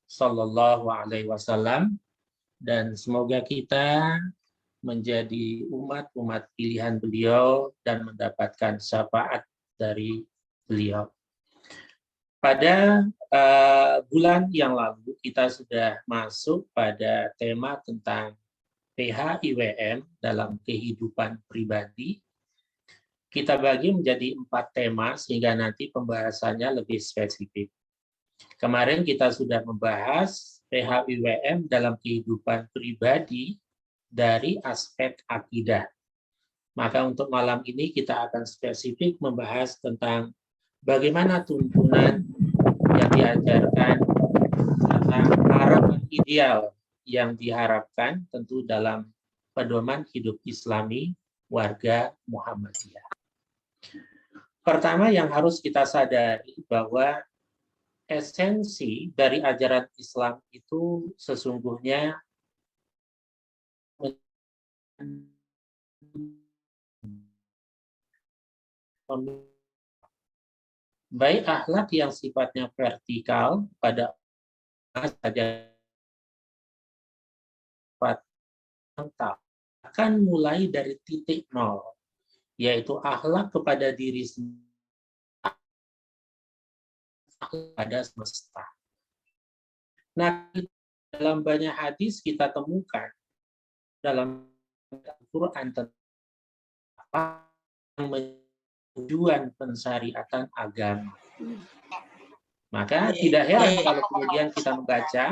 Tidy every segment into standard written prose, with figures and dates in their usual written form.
Sallallahu Alaihi Wasallam, dan semoga kita menjadi umat pilihan beliau dan mendapatkan syafaat dari beliau. Pada bulan yang lalu kita sudah masuk pada tema tentang PHIWM dalam kehidupan pribadi. Kita bagi menjadi 4 tema sehingga nanti pembahasannya lebih spesifik. Kemarin kita sudah membahas PHIWM dalam kehidupan pribadi dari aspek akidah. Maka untuk malam ini kita akan spesifik membahas tentang bagaimana tuntunan yang diajarkan tentang harapan ideal yang diharapkan tentu dalam pedoman hidup Islami warga Muhammadiyah. Pertama yang harus kita sadari bahwa esensi dari ajaran Islam itu sesungguhnya baik akhlak yang sifatnya vertikal pada saja akan mulai dari titik nol, yaitu akhlak kepada diri sendiri, pada semesta. Nah, dalam banyak hadis kita temukan dalam Al-Quran tentang apa yang tujuan pensyariatan agama. Maka tidak heran kalau kemudian kita membaca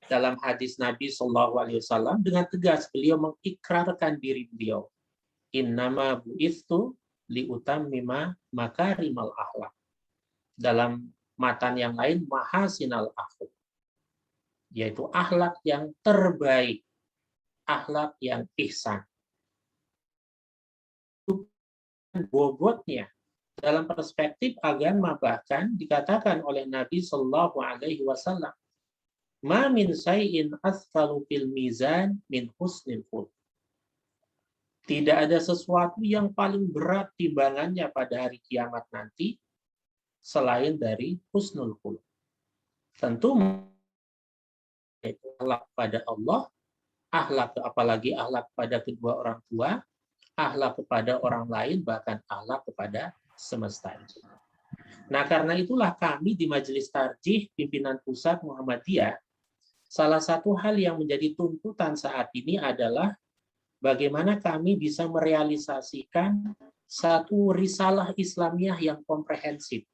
dalam hadis Nabi Shallallahu Alaihi Wasallam dengan tegas beliau mengikrarkan diri beliau, innama bu'itsu liutammima makarimal akhlak. Dalam matan yang lain mahasinal akhlak, yaitu akhlak yang terbaik, akhlak yang ihsan. Bobotnya dalam perspektif agama bahkan dikatakan oleh Nabi Shallallahu Alaihi Wasallam, ma min syai'in athqalu fil mizan min husnil khuluq. Tidak ada sesuatu yang paling berat timbangannya pada hari kiamat nanti selain dari husnul khuluq. Tentu akhlak pada Allah, akhlak apalagi akhlak pada kedua orang tua, akhlak kepada orang lain, bahkan akhlak kepada semesta. Nah, karena itulah kami di Majelis Tarjih Pimpinan Pusat Muhammadiyah, salah satu hal yang menjadi tuntutan saat ini adalah bagaimana kami bisa merealisasikan satu risalah Islamiyah yang komprehensif.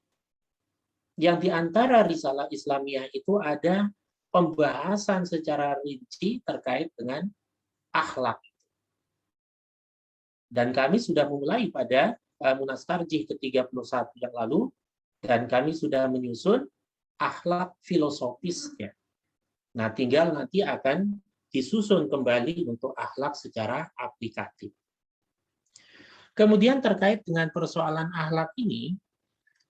Yang di antara risalah Islamiyah itu ada pembahasan secara rinci terkait dengan akhlak. Dan kami sudah memulai pada Munas Tarjih ke-31 yang lalu, dan kami sudah menyusun akhlak filosofisnya. Nah, tinggal nanti akan disusun kembali untuk akhlak secara aplikatif. Kemudian terkait dengan persoalan akhlak ini,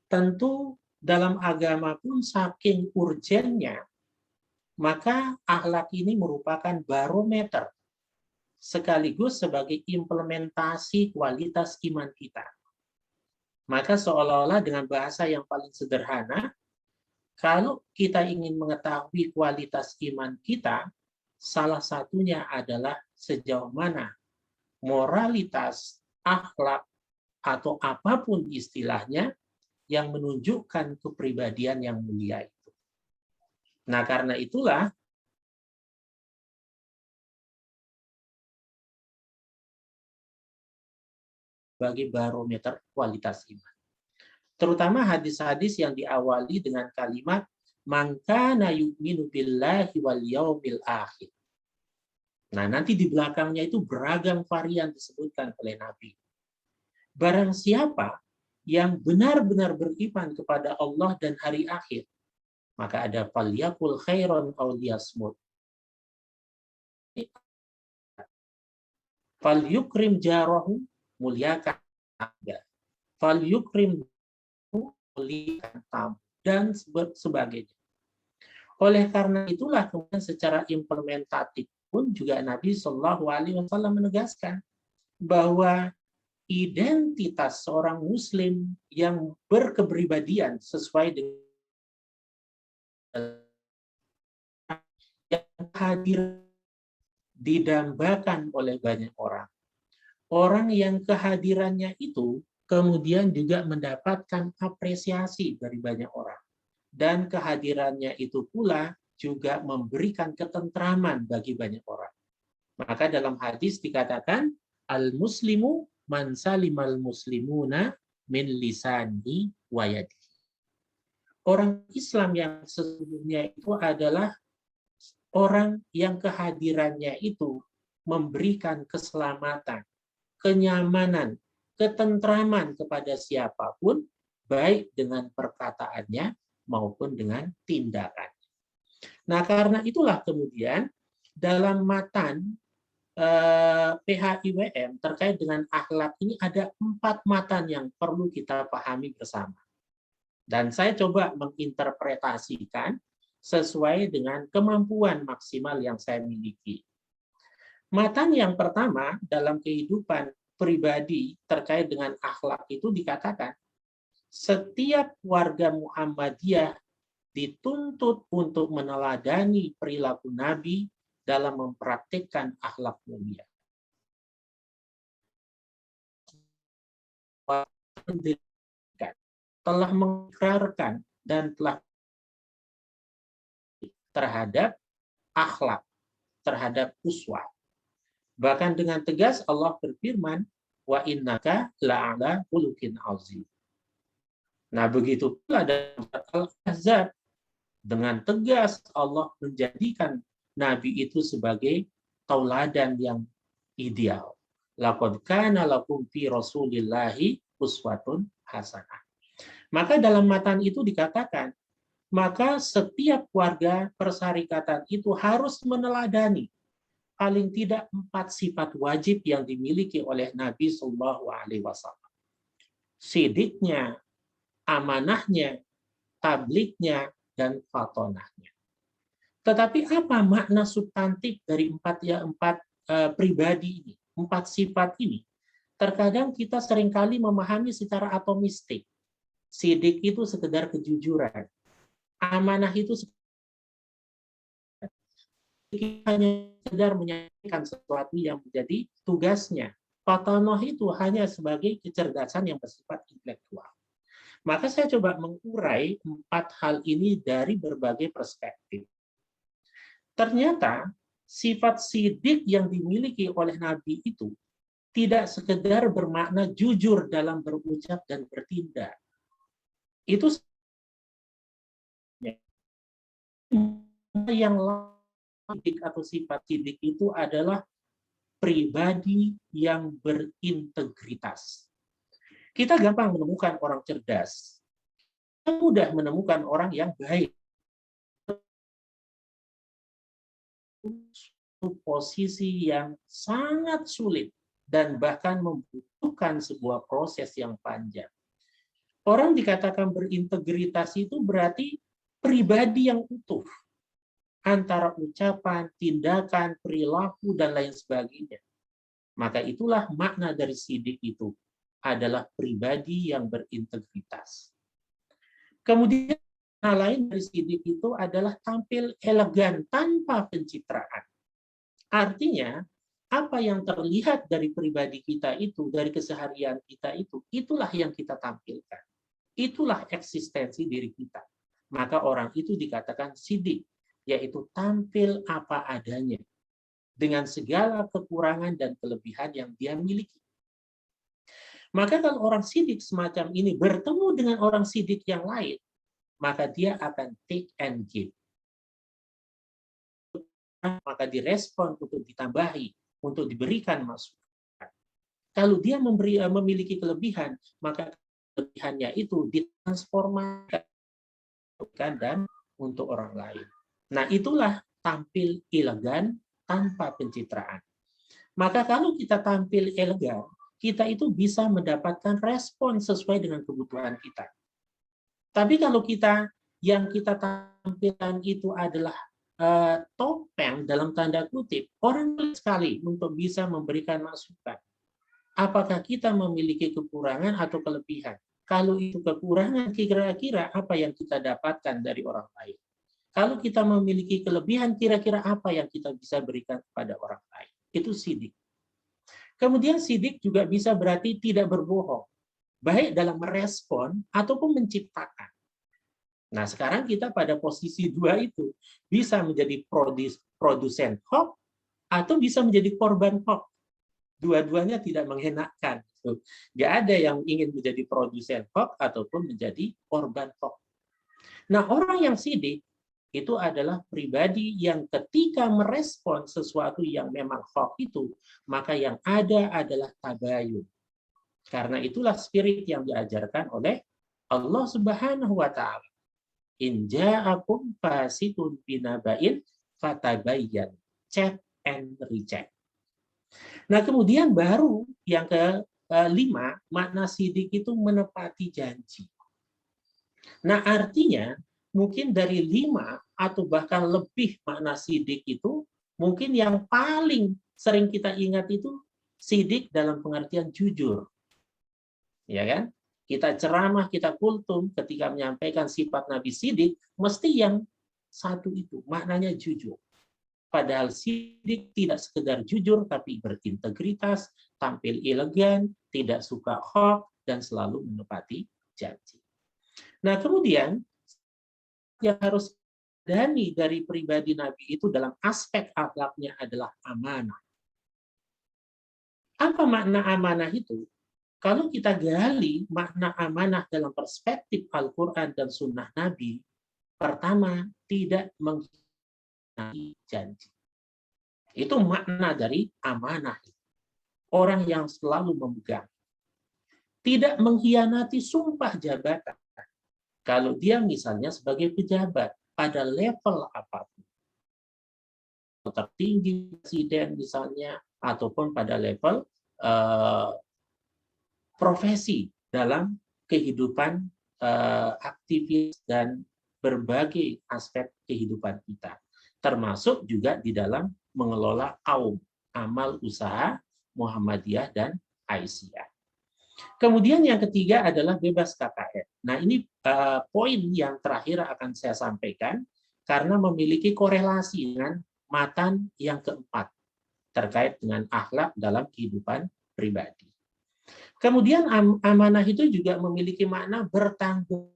tentu dalam agama pun saking urgennya, maka akhlak ini merupakan barometer sekaligus sebagai implementasi kualitas iman kita. Maka seolah-olah dengan bahasa yang paling sederhana, kalau kita ingin mengetahui kualitas iman kita, salah satunya adalah sejauh mana moralitas, akhlak, atau apapun istilahnya yang menunjukkan kepribadian yang mulia itu. Nah, karena itulah bagi barometer kualitas iman. Terutama hadis-hadis yang diawali dengan kalimat man kana yu'minu billahi wal yaumil akhir. Nah, nanti di belakangnya itu beragam varian disebutkan oleh Nabi. Barang siapa yang benar-benar beriman kepada Allah dan hari akhir, maka ada falyakul khairon aw liyasmut. Falyukrim jarahu, muliakan tetangga. Falyukrim, muliakan tamu, dan sebagainya. Oleh karena itulah kemudian secara implementatif pun juga Nabi Shallallahu Alaihi Wasallam menegaskan bahwa identitas seorang Muslim yang berkepribadian sesuai dengan hadir didambakan oleh banyak orang. Orang yang kehadirannya itu kemudian juga mendapatkan apresiasi dari banyak orang. Dan kehadirannya itu pula juga memberikan ketentraman bagi banyak orang. Maka dalam hadis dikatakan, al-muslimu man salimal muslimuna min lisani wa yadihi. Orang Islam yang sesungguhnya itu adalah orang yang kehadirannya itu memberikan keselamatan, kenyamanan, ketentraman kepada siapapun, baik dengan perkataannya maupun dengan tindakan. Nah, karena itulah kemudian dalam matan PHIWM terkait dengan akhlak ini ada 4 matan yang perlu kita pahami bersama. Dan saya coba menginterpretasikan sesuai dengan kemampuan maksimal yang saya miliki. Matan yang pertama dalam kehidupan pribadi terkait dengan akhlak itu dikatakan, setiap warga Muhammadiyah dituntut untuk meneladani perilaku Nabi dalam mempraktikkan akhlak mulia. Telah mengikrarkan dan telah terhadap akhlak, terhadap uswah. Bahkan dengan tegas Allah berfirman, wa innaka la'ala khuluqin azim. Nah, begitu pula dalam Al-Ahzab, dengan tegas Allah menjadikan Nabi itu sebagai tauladan yang ideal. Laqad kana lakum fi Rasulillahi uswatun hasanah. Maka dalam matan itu dikatakan, maka setiap warga persyarikatan itu harus meneladani paling tidak 4 sifat wajib yang dimiliki oleh Nabi Shallallahu Alaihi Wasallam. Sidiknya, amanahnya, tabliknya, dan fatonahnya. Tetapi apa makna substantif dari 4 pribadi ini, 4 sifat ini? Terkadang kita seringkali memahami secara atomistik. Sidik itu sekedar kejujuran. Amanah itu hanya sekedar menyampaikan sesuatu yang menjadi tugasnya. Fatonah itu hanya sebagai kecerdasan yang bersifat intelektual. Maka saya coba mengurai 4 hal ini dari berbagai perspektif. Ternyata sifat sidik yang dimiliki oleh Nabi itu tidak sekedar bermakna jujur dalam berucap dan bertindak. Itu yang sidik atau sifat sidik itu adalah pribadi yang berintegritas. Kita gampang menemukan orang cerdas. Kita mudah menemukan orang yang baik. Posisi yang sangat sulit dan bahkan membutuhkan sebuah proses yang panjang. Orang dikatakan berintegritas itu berarti pribadi yang utuh antara ucapan, tindakan, perilaku, dan lain sebagainya. Maka itulah makna dari sidik itu, adalah pribadi yang berintegritas. Kemudian hal lain dari sidik itu adalah tampil elegan tanpa pencitraan. Artinya, apa yang terlihat dari pribadi kita itu, dari keseharian kita itu, itulah yang kita tampilkan. Itulah eksistensi diri kita. Maka orang itu dikatakan sidik, yaitu tampil apa adanya, dengan segala kekurangan dan kelebihan yang dia miliki. Maka kalau orang sidik semacam ini bertemu dengan orang sidik yang lain, maka dia akan take and give. Maka direspon untuk ditambahi, untuk diberikan masukan. Kalau dia memiliki kelebihan, maka kelebihannya itu ditransformasikan dan untuk orang lain. Nah, itulah tampil elegan tanpa pencitraan. Maka kalau kita tampil elegan, kita itu bisa mendapatkan respon sesuai dengan kebutuhan kita. Tapi kalau yang kita tampilkan itu adalah topeng dalam tanda kutip, orang sekali untuk bisa memberikan masukan. Apakah kita memiliki kekurangan atau kelebihan? Kalau itu kekurangan, kira-kira apa yang kita dapatkan dari orang lain? Kalau kita memiliki kelebihan, kira-kira apa yang kita bisa berikan kepada orang lain? Itu sidik. Kemudian sidik juga bisa berarti tidak berbohong, baik dalam merespon ataupun menciptakan. Nah, sekarang kita pada posisi dua itu, bisa menjadi produsen hoax atau bisa menjadi korban hoax. Dua-duanya tidak mengenakan. Nggak ada yang ingin menjadi produsen hoax ataupun menjadi korban hoax. Nah, orang yang sidik itu adalah pribadi yang ketika merespon sesuatu yang memang hoax itu, maka yang ada adalah tabayun. Karena itulah spirit yang diajarkan oleh Allah Subhanahu wa taala. In ja'akum fasiqun binaba'in fatabayyan. Check and recheck. Nah, kemudian baru yang kelima, makna sidik itu menepati janji. Nah, artinya mungkin dari 5 atau bahkan lebih makna sidik itu, mungkin yang paling sering kita ingat itu sidik dalam pengertian jujur. Ya kan? Kita ceramah, kita kultum, ketika menyampaikan sifat Nabi sidik, mesti yang satu itu, maknanya jujur. Padahal sidik tidak sekedar jujur, tapi berintegritas, tampil elegan, tidak suka hoax, dan selalu menepati janji. Nah, kemudian yang harus dani dari pribadi Nabi itu dalam aspek akhlaknya adalah amanah. Apa makna amanah itu? Kalau kita gali makna amanah dalam perspektif Al-Quran dan Sunnah Nabi, pertama, tidak mengkhianati janji. Itu makna dari amanah. Orang yang selalu memegang. Tidak mengkhianati sumpah jabatan. Kalau dia misalnya sebagai pejabat pada level apapun. Tertinggi presiden misalnya, ataupun pada level profesi dalam kehidupan aktivis dan berbagai aspek kehidupan kita, termasuk juga di dalam mengelola kaum, amal usaha Muhammadiyah dan Aisyah. Kemudian yang ketiga adalah bebas KKN. Nah, ini poin yang terakhir akan saya sampaikan karena memiliki korelasi dengan matan yang keempat terkait dengan akhlak dalam kehidupan pribadi. Kemudian amanah itu juga memiliki makna bertanggung.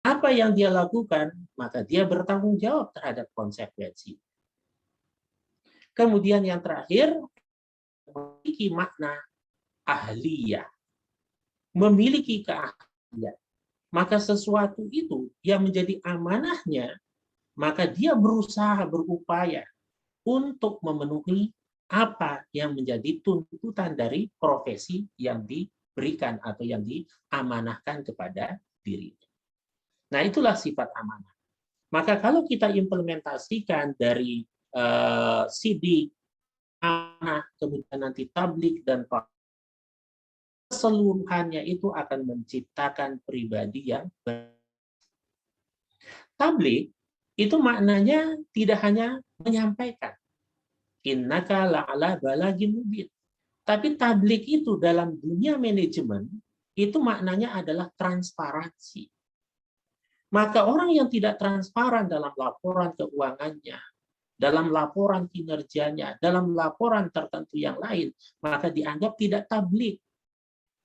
Apa yang dia lakukan, maka dia bertanggung jawab terhadap konsekuensi. Kemudian yang terakhir, memiliki makna ahliyah. Memiliki keahlian. Maka sesuatu itu yang menjadi amanahnya, maka dia berusaha, berupaya untuk memenuhi apa yang menjadi tuntutan dari profesi yang diberikan atau yang diamanahkan kepada dirinya. Nah, itulah sifat amanah. Maka kalau kita implementasikan dari sidik, amanah, kemudian nanti tablik dan keseluruhannya itu akan menciptakan pribadi yang tablik itu maknanya tidak hanya menyampaikan innaka la'ala balagin mubin. Tapi tablik itu dalam dunia manajemen itu maknanya adalah transparansi. Maka orang yang tidak transparan dalam laporan keuangannya, dalam laporan kinerjanya, dalam laporan tertentu yang lain, maka dianggap tidak tablik.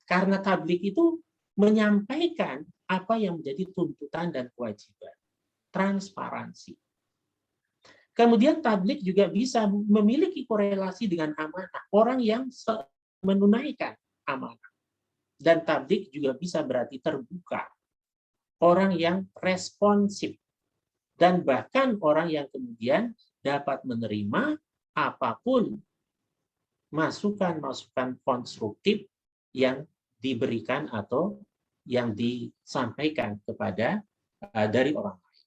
Karena tablik itu menyampaikan apa yang menjadi tuntutan dan kewajiban. Transparansi. Kemudian tablik juga bisa memiliki korelasi dengan amanah. Orang yang menunaikan amanah. Dan tablik juga bisa berarti terbuka. Orang yang responsif. Dan bahkan orang yang kemudian dapat menerima apapun masukan-masukan konstruktif yang diberikan atau yang disampaikan kepada dari orang lain.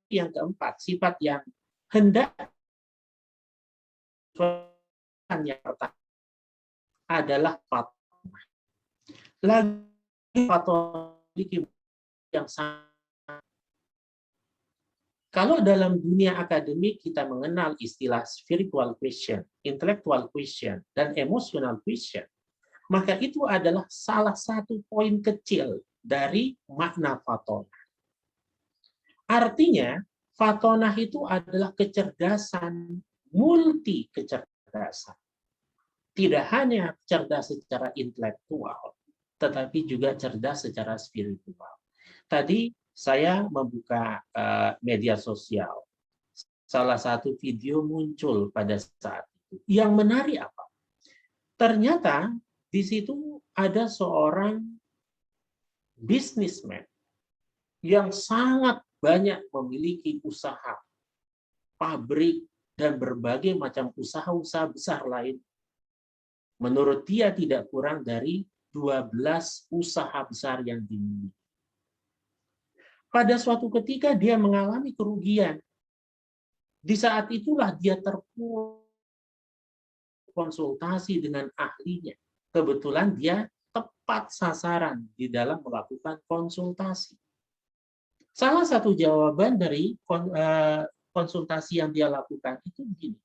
Yang keempat, sifat yang hendak yang pertama adalah fatwa. Lagi fatwa yang sangat. Kalau dalam dunia akademik kita mengenal istilah spiritual question, intellectual question, dan emotional question, maka itu adalah salah satu poin kecil dari makna fatonah. Artinya, fatonah itu adalah kecerdasan, multi kecerdasan. Tidak hanya cerdas secara intelektual, tetapi juga cerdas secara spiritual. Tadi saya membuka media sosial. Salah satu video muncul pada saat itu. Yang menarik apa? Ternyata di situ ada seorang businessman yang sangat banyak memiliki usaha, pabrik, dan berbagai macam usaha-usaha besar lain. Menurut dia tidak kurang dari 12 usaha besar yang dimiliki. Pada suatu ketika dia mengalami kerugian. Di saat itulah dia terpuruk konsultasi dengan ahlinya. Kebetulan dia tepat sasaran di dalam melakukan konsultasi. Salah satu jawaban dari konsultasi yang dia lakukan itu begini,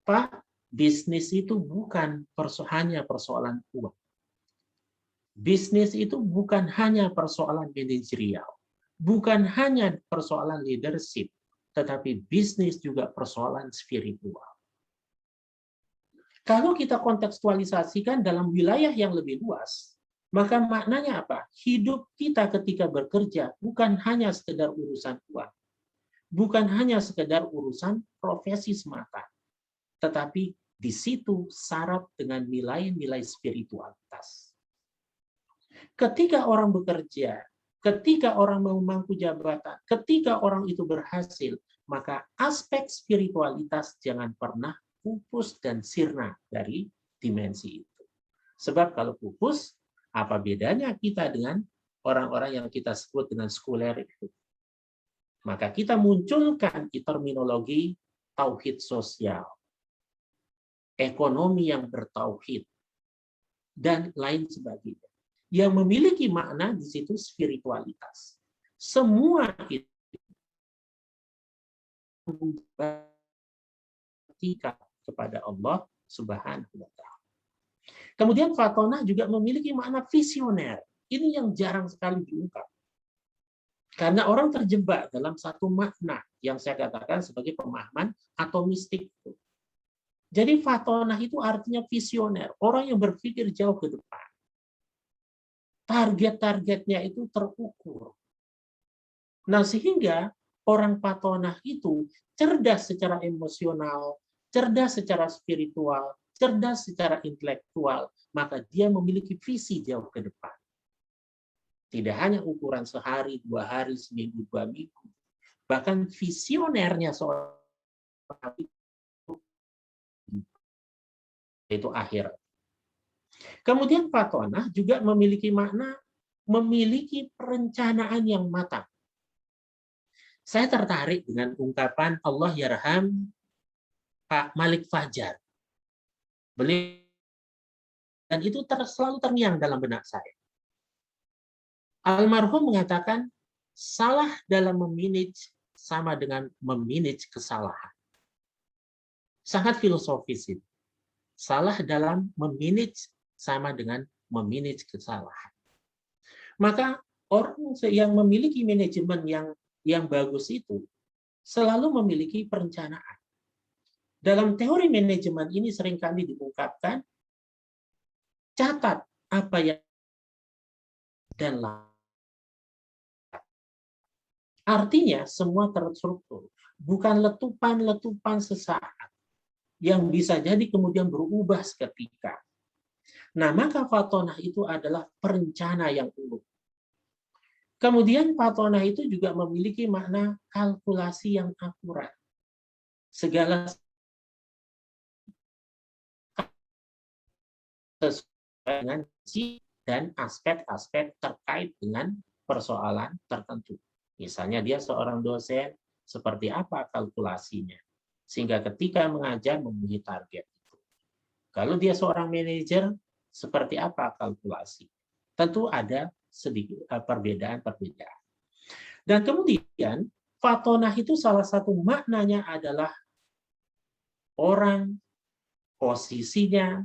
Pak, bisnis itu bukan hanya persoalan uang. Bisnis itu bukan hanya persoalan manajerial, bukan hanya persoalan leadership, tetapi bisnis juga persoalan spiritual. Kalau kita kontekstualisasikan dalam wilayah yang lebih luas, maka maknanya apa? Hidup kita ketika bekerja bukan hanya sekedar urusan uang, bukan hanya sekedar urusan profesi semata, tetapi di situ syarat dengan nilai-nilai spiritualitas. Ketika orang bekerja, ketika orang memangku jabatan, ketika orang itu berhasil, maka aspek spiritualitas jangan pernah pupus dan sirna dari dimensi itu. Sebab kalau pupus, apa bedanya kita dengan orang-orang yang kita sebut dengan sekuler itu? Maka kita munculkan terminologi tauhid sosial, ekonomi yang bertauhid, dan lain sebagainya. Yang memiliki makna di situ spiritualitas. Semua itu kepada Allah Subhanahu wa Ta'ala. Kemudian fatonah juga memiliki makna visioner. Ini yang jarang sekali diungkap. Karena orang terjebak dalam satu makna yang saya katakan sebagai pemahaman atomistik. Jadi fatonah itu artinya visioner, orang yang berpikir jauh ke depan. Target-targetnya itu terukur. Nah, sehingga orang fatonah itu cerdas secara emosional, cerdas secara spiritual, cerdas secara intelektual, maka dia memiliki visi jauh ke depan. Tidak hanya ukuran sehari, 2 hari, seminggu, 2 minggu. Bahkan visionernya seorang itu akhirat. Kemudian fatonah juga memiliki makna memiliki perencanaan yang matang. Saya tertarik dengan ungkapan Allah yarham Pak Malik Fajar. Beliau dan itu selalu terngiang dalam benak saya. Almarhum mengatakan salah dalam memanage sama dengan memanage kesalahan. Sangat filosofis itu. Salah dalam memanage sama dengan memanage kesalahan. Maka orang yang memiliki manajemen yang bagus itu selalu memiliki perencanaan. Dalam teori manajemen ini seringkali diungkapkan catat apa yang dan artinya semua terstruktur, bukan letupan-letupan sesaat yang bisa jadi kemudian berubah seketika. Nah, maka fatonah itu adalah perencana yang ulung. Kemudian fatonah itu juga memiliki makna kalkulasi yang akurat. Segala sesuai dengan dan aspek-aspek terkait dengan persoalan tertentu. Misalnya dia seorang dosen, seperti apa kalkulasinya. Sehingga ketika mengajar memenuhi target itu. Kalau dia seorang manajer, seperti apa kalkulasi? Tentu ada sedikit perbedaan-perbedaan. Dan kemudian fatonah itu salah satu maknanya adalah orang, posisinya,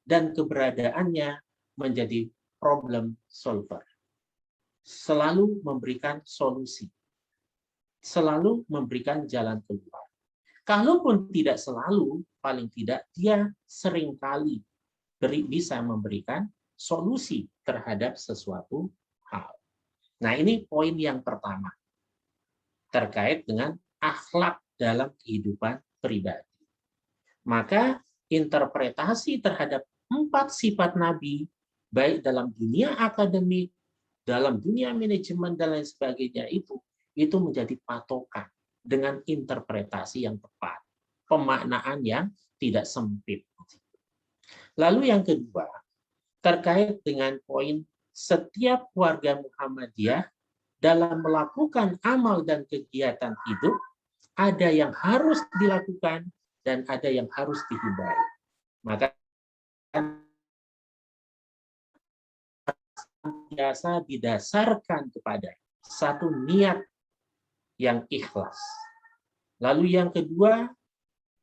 dan keberadaannya menjadi problem solver. selalu memberikan solusi, selalu memberikan jalan keluar. Kalaupun tidak selalu, paling tidak dia seringkali bisa memberikan solusi terhadap sesuatu hal. Nah, ini poin yang pertama terkait dengan akhlak dalam kehidupan pribadi. Maka interpretasi terhadap 4 sifat Nabi, baik dalam dunia akademik, dalam dunia manajemen, dan lain sebagainya, itu menjadi patokan dengan interpretasi yang tepat, pemaknaan yang tidak sempit. Lalu yang kedua, terkait dengan poin setiap warga Muhammadiyah dalam melakukan amal dan kegiatan hidup, ada yang harus dilakukan dan ada yang harus dihindari. Maka biasa didasarkan kepada satu niat yang ikhlas. Lalu yang kedua,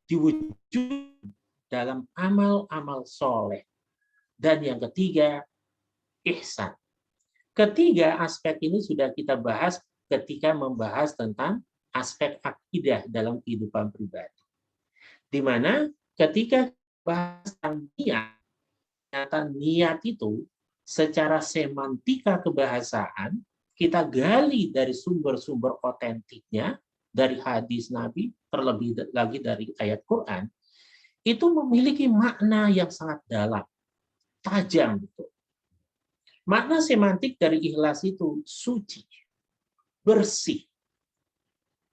diwujud dalam amal-amal soleh. Dan yang ketiga, ihsan. Ketiga aspek ini sudah kita bahas ketika membahas tentang aspek akidah dalam kehidupan pribadi. Di mana ketika bahas tentang niat itu secara semantika kebahasaan, kita gali dari sumber-sumber otentiknya, dari hadis Nabi, terlebih lagi dari ayat Quran, itu memiliki makna yang sangat dalam, tajam. Makna semantik dari ikhlas itu suci, bersih,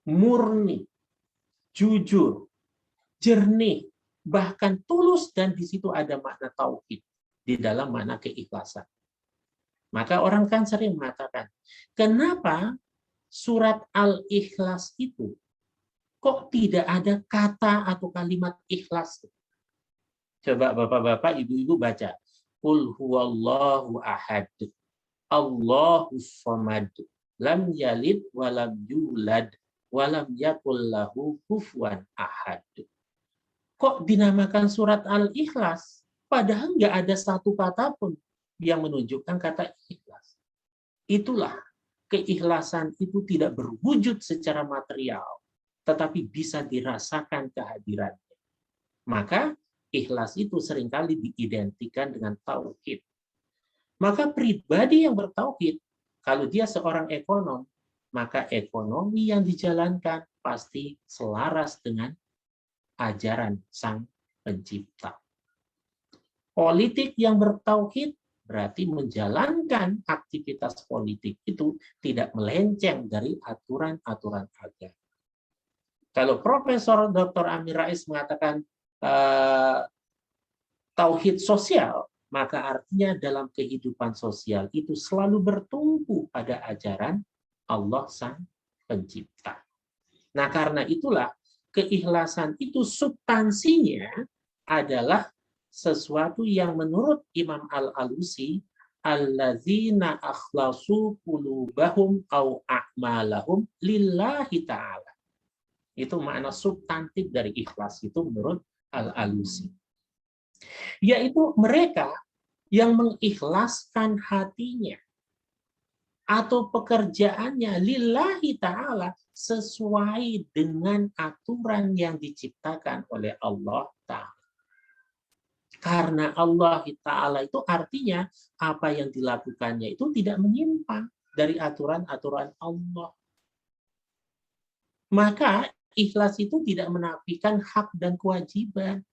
murni, jujur, jernih, bahkan tulus, dan di situ ada makna tauhid di dalam makna keikhlasan. Maka orang kan sering mengatakan, kenapa surat Al-Ikhlas itu kok tidak ada kata atau kalimat ikhlas? Coba bapak-bapak, ibu-ibu baca. Qul huwallahu ahad, Allahus samad, lam yalid walam yulad, walam yakul lahu kufuwan ahad. Kok dinamakan surat Al-Ikhlas? Padahal nggak ada satu kata pun yang menunjukkan kata ikhlas. Itulah keikhlasan itu tidak berwujud secara material, tetapi bisa dirasakan kehadirannya. Maka ikhlas itu seringkali diidentikan dengan tauhid. Maka pribadi yang bertauhid, kalau dia seorang ekonom, maka ekonomi yang dijalankan pasti selaras dengan ajaran Sang Pencipta. Politik yang bertauhid berarti menjalankan aktivitas politik itu tidak melenceng dari aturan-aturan agama. Kalau Profesor Dr. Amir Rais mengatakan tauhid sosial, maka artinya dalam kehidupan sosial itu selalu bertumpu pada ajaran Allah Sang Pencipta. Nah, karena itulah keikhlasan itu substansinya adalah sesuatu yang menurut Imam Al-Alusi, alladzina akhlasu qulubahum au a'malahum lillahi ta'ala. Itu makna substantif dari ikhlas itu menurut Al-Alusi. Yaitu mereka yang mengikhlaskan hatinya atau pekerjaannya lillahi ta'ala sesuai dengan aturan yang diciptakan oleh Allah Ta'ala. Karena Allah Ta'ala itu artinya apa yang dilakukannya itu tidak menyimpang dari aturan-aturan Allah. Maka ikhlas itu tidak menafikan hak dan kewajiban.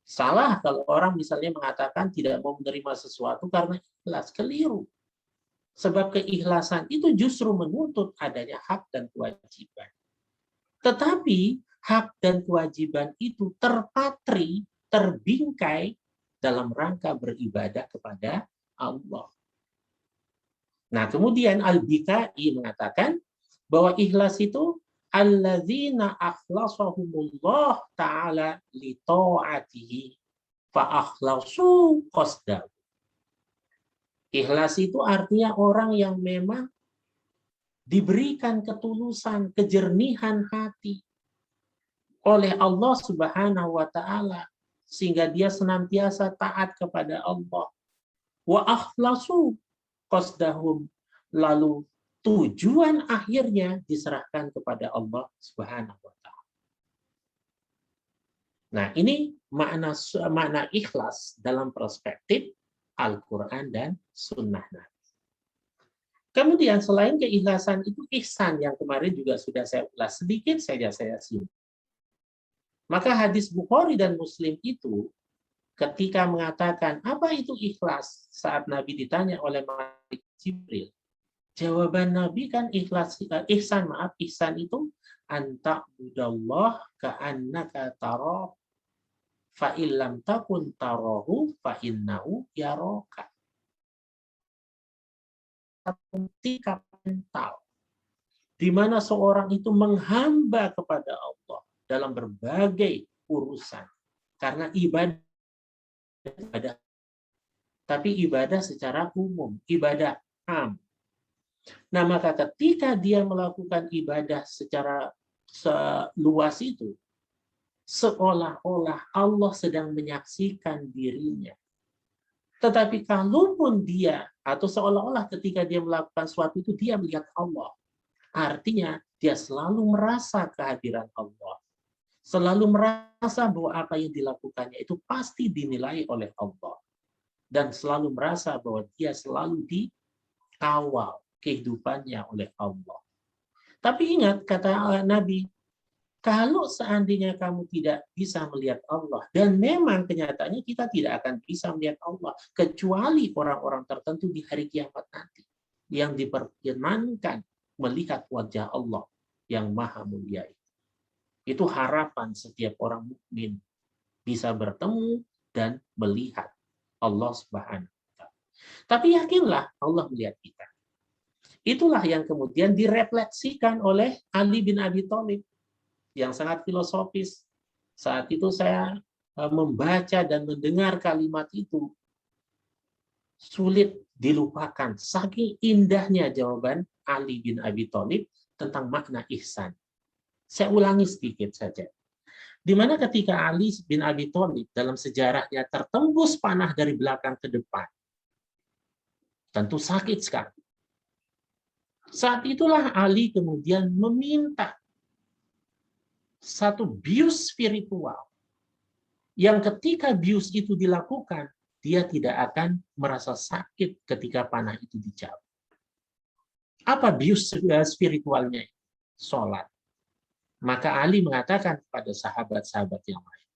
Salah kalau orang misalnya mengatakan tidak mau menerima sesuatu karena ikhlas. Keliru. Sebab keikhlasan itu justru menuntut adanya hak dan kewajiban. Tetapi hak dan kewajiban itu terpatri, terbingkai dalam rangka beribadah kepada Allah. Nah, kemudian Al-Bikai mengatakan bahwa ikhlas itu alladzina akhlasahumullah ta'ala li ta'atihi fa akhlasu qasdahu. Ikhlas itu artinya orang yang memang diberikan ketulusan, kejernihan hati oleh Allah Subhanahu wa Ta'ala, sehingga dia senantiasa taat kepada Allah. Wa akhlasu qasdahum, lalu tujuan akhirnya diserahkan kepada Allah Subhanahu wa taala. Nah, ini makna ikhlas dalam perspektif Al-Qur'an dan sunnah Nabi. Kemudian selain keikhlasan itu ihsan yang kemarin juga sudah saya ulas sedikit saja saya singgung. Maka hadis Bukhari dan Muslim itu ketika mengatakan apa itu ikhlas saat Nabi ditanya oleh Malik Jibril, jawaban Nabi kan ihsan itu anta budallah ka'annaka tarah fa illam takun tarahu fa innahu yaraka. Tingkat mental di mana seorang itu menghamba kepada Allah dalam berbagai urusan karena ibadah tapi ibadah secara umum, ibadah am. Nah, maka ketika dia melakukan ibadah secara seluas itu, seolah-olah Allah sedang menyaksikan dirinya. Tetapi kalaupun dia, atau seolah-olah ketika dia melakukan sesuatu itu, dia melihat Allah. Artinya, dia selalu merasa kehadiran Allah. Selalu merasa bahwa apa yang dilakukannya itu pasti dinilai oleh Allah. Dan selalu merasa bahwa dia selalu dikawal kehidupannya oleh Allah. Tapi ingat, kata Nabi, kalau seandainya kamu tidak bisa melihat Allah, dan memang kenyataannya kita tidak akan bisa melihat Allah, kecuali orang-orang tertentu di hari kiamat nanti, yang diperkenankan melihat wajah Allah yang maha mulia itu. Itu harapan setiap orang mukmin bisa bertemu dan melihat Allah Subhanahu wa taala. Tapi yakinlah Allah melihat kita. Itulah yang kemudian direfleksikan oleh Ali bin Abi Thalib yang sangat filosofis. Saat itu saya membaca dan mendengar kalimat itu sulit dilupakan. Saking indahnya jawaban Ali bin Abi Thalib tentang makna ihsan. Saya ulangi sedikit saja. Di mana ketika Ali bin Abi Thalib dalam sejarahnya tertembus panah dari belakang ke depan. Tentu sakit sekali. Saat itulah Ali kemudian meminta satu bius spiritual yang ketika bius itu dilakukan, dia tidak akan merasa sakit ketika panah itu dicabut. Apa bius spiritualnya? Sholat. Maka Ali mengatakan kepada sahabat-sahabat yang lain,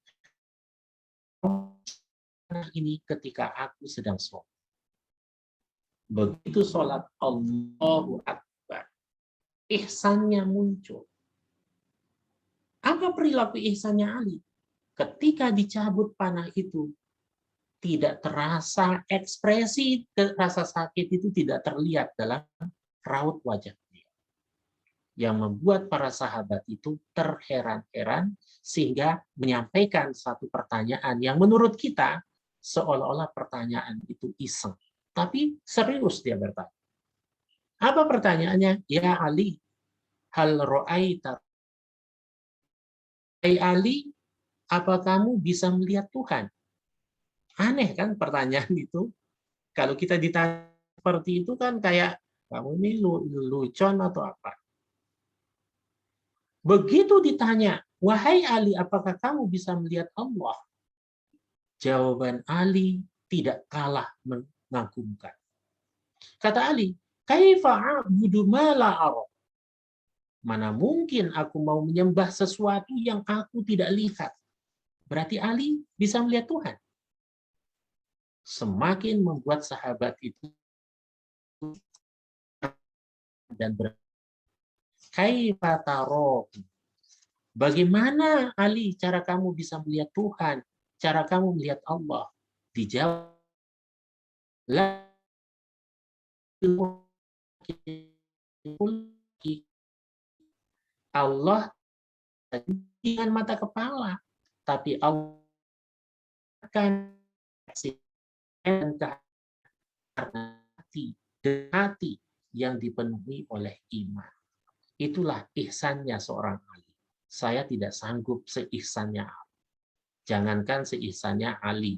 ini ketika aku sedang sholat. Begitu sholat, Allahu Akbar. Ihsannya muncul. Apa perilaku ihsannya Ali? Ketika dicabut panah itu, tidak terasa ekspresi rasa sakit itu tidak terlihat dalam raut wajah dia. Yang membuat para sahabat itu terheran-heran sehingga menyampaikan satu pertanyaan yang menurut kita seolah-olah pertanyaan itu iseng. Tapi serius dia bertanya. Apa pertanyaannya? Ya Ali, hal ro'aita. Hai Ali, apa kamu bisa melihat Tuhan? Aneh kan pertanyaan itu. Kalau kita ditanya seperti itu kan kayak, kamu ini lucon atau apa? Begitu ditanya, wahai Ali, apakah kamu bisa melihat Allah? Jawaban Ali tidak kalah mengagumkan. Kata Ali, kaifa a'budu ma la ara? Mana mungkin aku mau menyembah sesuatu yang aku tidak lihat? Berarti Ali bisa melihat Tuhan. Semakin membuat sahabat itu dan kaifa taro? Bagaimana Ali cara kamu bisa melihat Tuhan? Cara kamu melihat Allah? Dijawab, Allah dengan mata kepala, tapi Allah akan hati yang dipenuhi oleh iman. Itulah ihsannya seorang Ali. Saya tidak sanggup seihsannya Ali. Jangankan seihsannya Ali,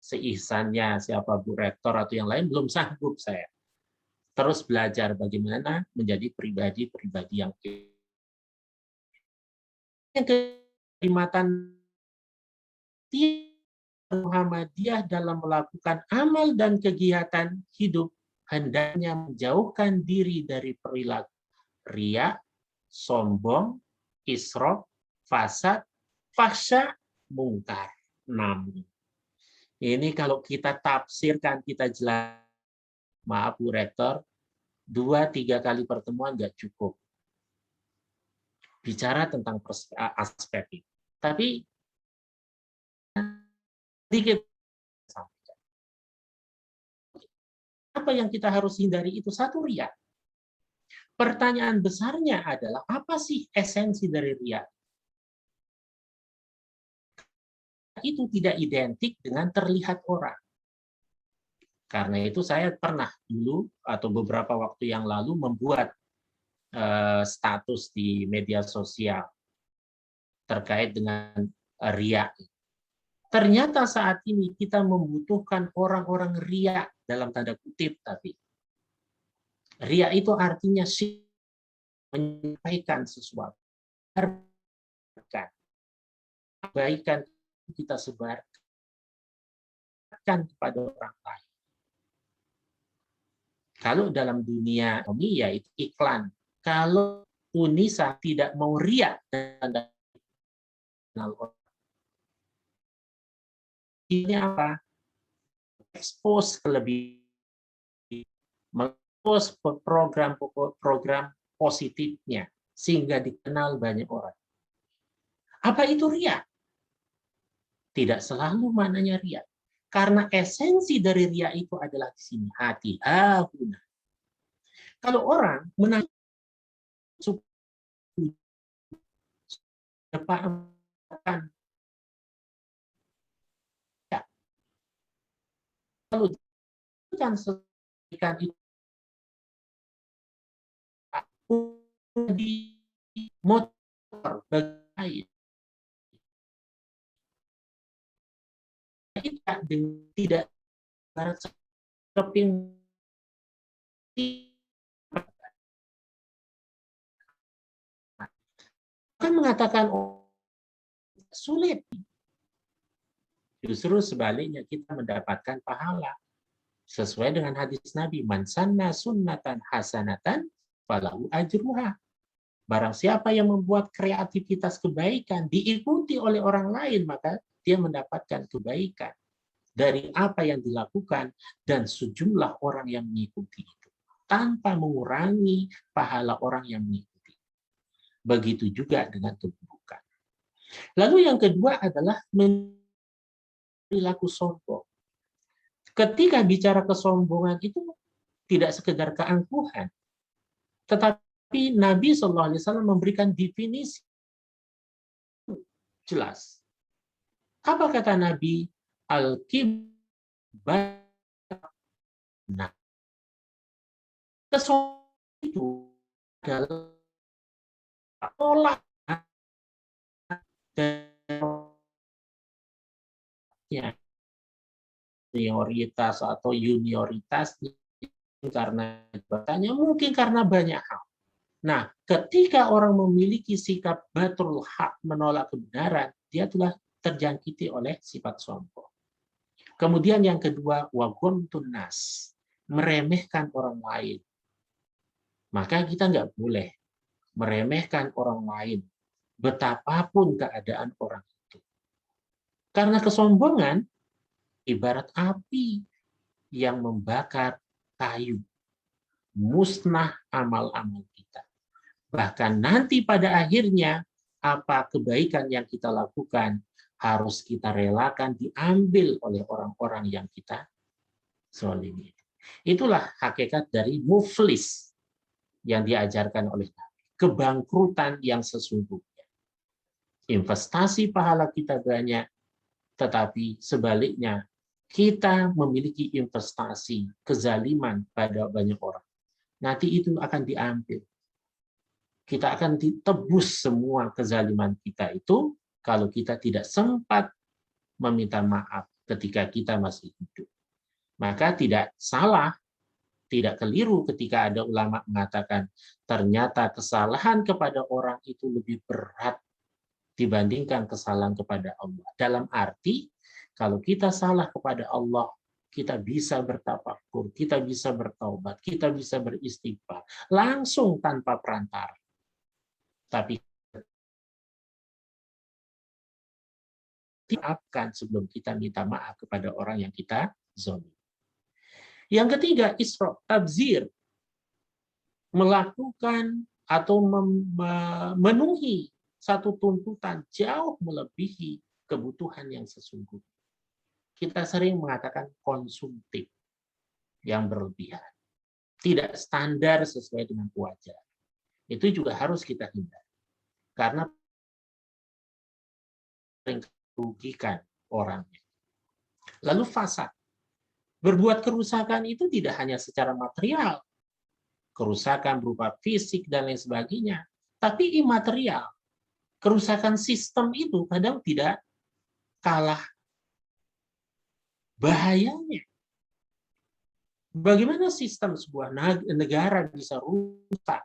seihsannya siapa Bu Rektor atau yang lain belum sanggup saya. terus belajar bagaimana menjadi pribadi-pribadi yang kenikmatan Muhammadiyah dalam melakukan amal dan kegiatan hidup hendaknya menjauhkan diri dari perilaku riya, sombong, israf, fasad, fahsya, mungkar. 6. Ini kalau kita tafsirkan, kita jelas, maaf Bu Rektor, 2-3 kali pertemuan nggak cukup bicara tentang aspek itu. Tapi sedikit sampaikan. Apa yang kita harus hindari itu? Satu, riya. Pertanyaan besarnya adalah, apa sih esensi dari riya? Itu tidak identik dengan terlihat orang. Karena itu saya pernah dulu atau beberapa waktu yang lalu membuat status di media sosial terkait dengan riya. Ternyata saat ini kita membutuhkan orang-orang riya dalam tanda kutip, tapi riya itu artinya menyampaikan sesuatu, kebaikan kita sebarkan kepada orang lain. Kalau dalam dunia ini yaitu iklan. Kalau Unisa tidak mau riya dan ini apa? Expose kelebihan, mengekspos program positifnya sehingga dikenal banyak orang. Apa itu riya? Tidak selalu maknanya riya. Karena esensi dari riya itu adalah di sini, hati hahuna. Kalau orang menang lalu kan ikan itu di motor bagi tidak keping kan mengatakan sulit. Justru sebaliknya kita mendapatkan pahala sesuai dengan hadis Nabi, man sanna sunnatan hasanatan falahu ajruha. Barang siapa yang membuat kreativitas kebaikan diikuti oleh orang lain, maka dia mendapatkan kebaikan dari apa yang dilakukan dan sejumlah orang yang mengikuti itu tanpa mengurangi pahala orang yang mengikuti. Begitu juga dengan keburukan. Lalu yang kedua adalah perilaku sombong. Ketika bicara kesombongan itu tidak sekedar keangkuhan, tetapi Nabi SAW memberikan definisi jelas. Apa kata Nabi? Al-kibar. Nah, kesombongan itu adalah olah senioritas atau junioritas karena jabatannya, mungkin karena banyak hal. Nah, ketika orang memiliki sikap batrul hak, menolak kebenaran, dia telah terjangkiti oleh sifat sombong. Kemudian yang kedua, waghamtun nas, meremehkan orang lain. Maka kita nggak boleh meremehkan orang lain, betapapun keadaan orang itu. Karena kesombongan ibarat api yang membakar kayu, musnah amal-amal kita. Bahkan nanti pada akhirnya, apa kebaikan yang kita lakukan harus kita relakan diambil oleh orang-orang yang kita zalimi. Itulah hakikat dari muflis yang diajarkan oleh Nabi. Kebangkrutan yang sesungguhnya. Investasi pahala kita banyak, tetapi sebaliknya kita memiliki investasi kezaliman pada banyak orang. Nanti itu akan diambil. Kita akan ditebus semua kezaliman kita itu kalau kita tidak sempat meminta maaf ketika kita masih hidup. Maka tidak salah Tidak keliru ketika ada ulama mengatakan ternyata kesalahan kepada orang itu lebih berat dibandingkan kesalahan kepada Allah. Dalam arti, kalau kita salah kepada Allah, kita bisa bertafakur, kita bisa bertaubat, kita bisa beristighfar, langsung tanpa perantara. Tapi maafkan sebelum kita minta maaf kepada orang yang kita zalimi. Yang ketiga, isra, tabzir, melakukan atau memenuhi satu tuntutan jauh melebihi kebutuhan yang sesungguhnya. Kita sering mengatakan konsumtif yang berlebihan, tidak standar sesuai dengan wajar. Itu juga harus kita hindari, karena merugikan orangnya. Lalu fasad, berbuat kerusakan itu tidak hanya secara material, kerusakan berupa fisik dan lain sebagainya, tapi imaterial. Kerusakan sistem itu kadang tidak kalah bahayanya. Bagaimana sistem sebuah negara bisa rusak,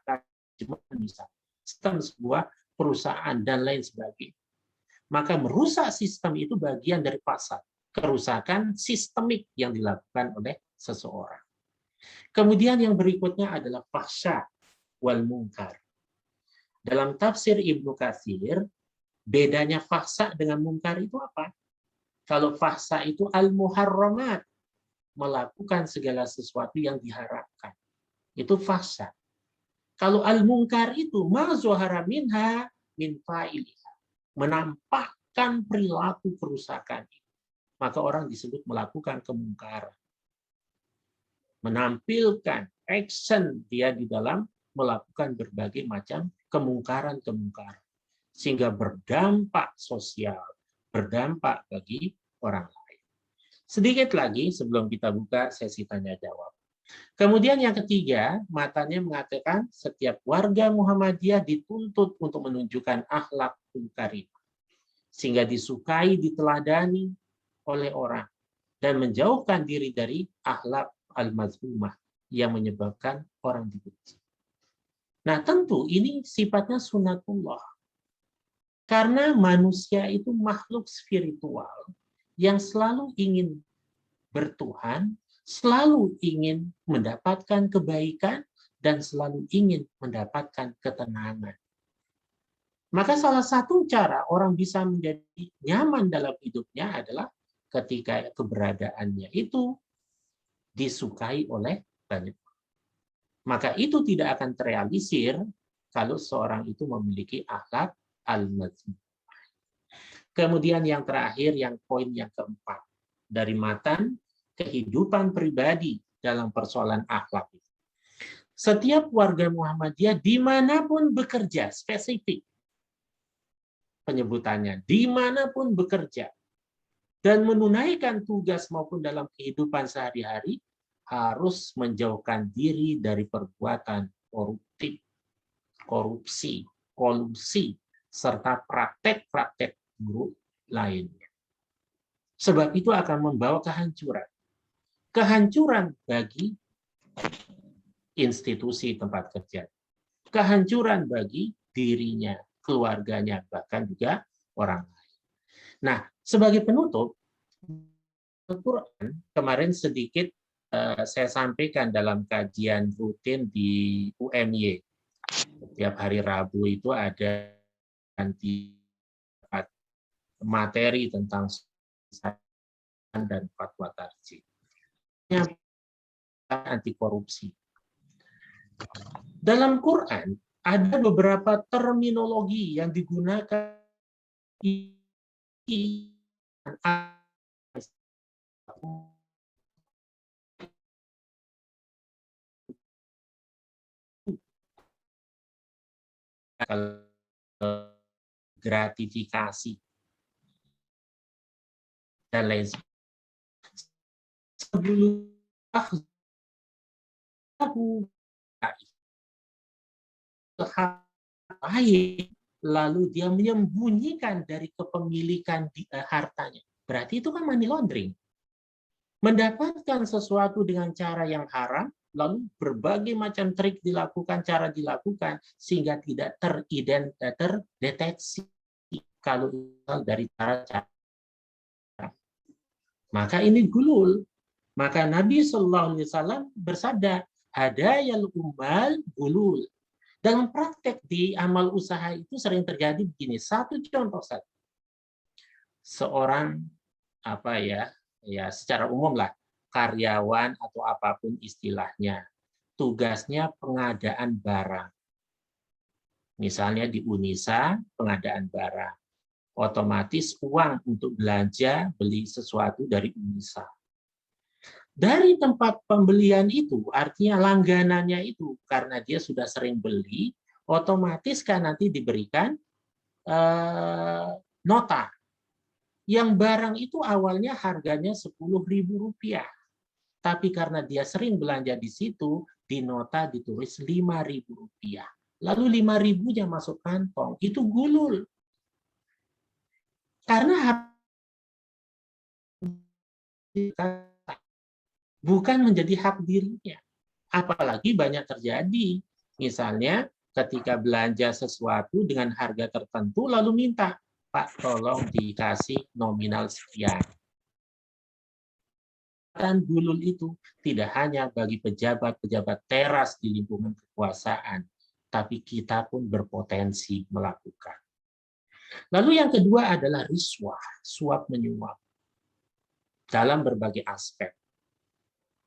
bisa sistem sebuah perusahaan dan lain sebagainya. Maka merusak sistem itu bagian dari fasad, kerusakan sistemik yang dilakukan oleh seseorang. Kemudian yang berikutnya adalah fahsya wal munkar. Dalam tafsir Ibnu Katsir, bedanya fahsya dengan munkar itu apa? Kalau fahsya itu al-muharramat, melakukan segala sesuatu yang diharapkan. Itu fahsya. Kalau al-munkar itu ma zuhara minha min fa'iliha, menampakkan perilaku kerusakan. Maka orang disebut melakukan kemungkaran. Menampilkan action dia di dalam melakukan berbagai macam kemungkaran-kemungkaran. Sehingga berdampak sosial, berdampak bagi orang lain. Sedikit lagi sebelum kita buka sesi tanya-jawab. Kemudian yang ketiga, matanya mengatakan setiap warga Muhammadiyah dituntut untuk menunjukkan akhlak karimah. Sehingga disukai, diteladani oleh orang. Dan menjauhkan diri dari akhlak al-mazmumah yang menyebabkan orang dibenci. Nah tentu ini sifatnya sunatullah. Karena manusia itu makhluk spiritual yang selalu ingin bertuhan, selalu ingin mendapatkan kebaikan, dan selalu ingin mendapatkan ketenangan. Maka salah satu cara orang bisa menjadi nyaman dalam hidupnya adalah ketika keberadaannya itu disukai oleh banyak. Maka itu tidak akan terrealisir kalau seorang itu memiliki akhlak al-mazmumah. Kemudian yang terakhir, yang poin yang keempat, dari matan kehidupan pribadi dalam persoalan akhlak. Setiap warga Muhammadiyah dimanapun bekerja, spesifik penyebutannya, dimanapun bekerja, dan menunaikan tugas maupun dalam kehidupan sehari-hari, harus menjauhkan diri dari perbuatan koruptif, korupsi, kolusi, serta praktek-praktek buruk lainnya. Sebab itu akan membawa kehancuran. Kehancuran bagi institusi tempat kerja. Kehancuran bagi dirinya, keluarganya, bahkan juga orang lain. Nah, sebagai penutup, Al-Quran kemarin sedikit saya sampaikan dalam kajian rutin di UMY. Setiap hari Rabu itu ada materi tentang dan fatwa tarjih. Anti korupsi. Dalam Quran ada beberapa terminologi yang digunakan gratifikasi dan lain sebelum lalu dia menyembunyikan dari kepemilikan hartanya. Berarti itu kan money laundering. Mendapatkan sesuatu dengan cara yang haram, lalu berbagai macam trik dilakukan, cara dilakukan, sehingga tidak terdeteksi kalau dari cara. Maka ini gulul. Maka Nabi Shallallahu Alaihi Wasallam bersabda, hadayal umal gulul. Dalam praktek di amal usaha itu sering terjadi begini. Satu contoh saja. Seorang ya secara umum lah, karyawan atau apapun istilahnya, tugasnya pengadaan barang. Misalnya di Unisa, pengadaan barang. Otomatis uang untuk belanja beli sesuatu dari Unisa. Dari tempat pembelian itu, artinya langganannya itu, karena dia sudah sering beli, otomatis kan nanti diberikan nota. Yang barang itu awalnya harganya Rp10.000. Tapi karena dia sering belanja di situ, di nota ditulis Rp5.000. Lalu Rp5.000-nya masuk kantong. Itu gulul. Karena bukan menjadi hak dirinya. Apalagi banyak terjadi. Misalnya ketika belanja sesuatu dengan harga tertentu lalu minta, Pak, tolong dikasih nominal sekian. Dan gulul itu tidak hanya bagi pejabat-pejabat teras di lingkungan kekuasaan, tapi kita pun berpotensi melakukan. Lalu yang kedua adalah riswah, suap menyuap dalam berbagai aspek.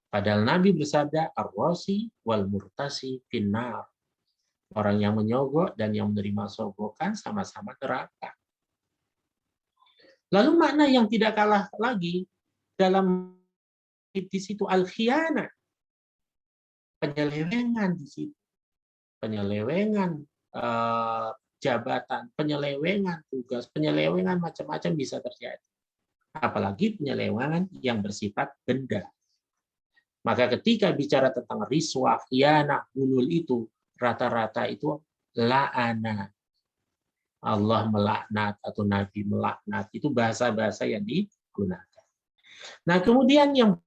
Padahal Nabi bersabda, ar-rasi wal murtasi finnar. Orang yang menyogok dan yang menerima sogokan sama-sama neraka. Lalu makna yang tidak kalah lagi dalam di situ al-khianah. Penyelewengan di situ. Penyelewengan jabatan, penyelewengan tugas, penyelewengan macam-macam bisa terjadi. Apalagi penyelewengan yang bersifat benda. Maka ketika bicara tentang riswah, khianah, gulul itu, rata-rata itu la'ana. Allah melaknat atau Nabi melaknat. Itu bahasa-bahasa yang digunakan. Nah, kemudian yang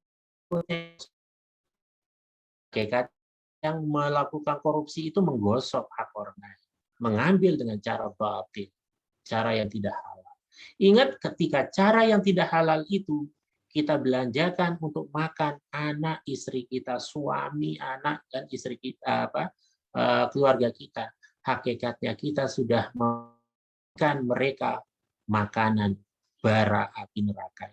yang melakukan korupsi itu menggosok hak orang lain. Mengambil dengan cara batil. Cara yang tidak halal. Ingat ketika cara yang tidak halal itu kita belanjakan untuk makan anak, istri kita, suami, anak, dan istri kita, keluarga kita. Hakikatnya kita sudah makan mereka makanan bara api neraka.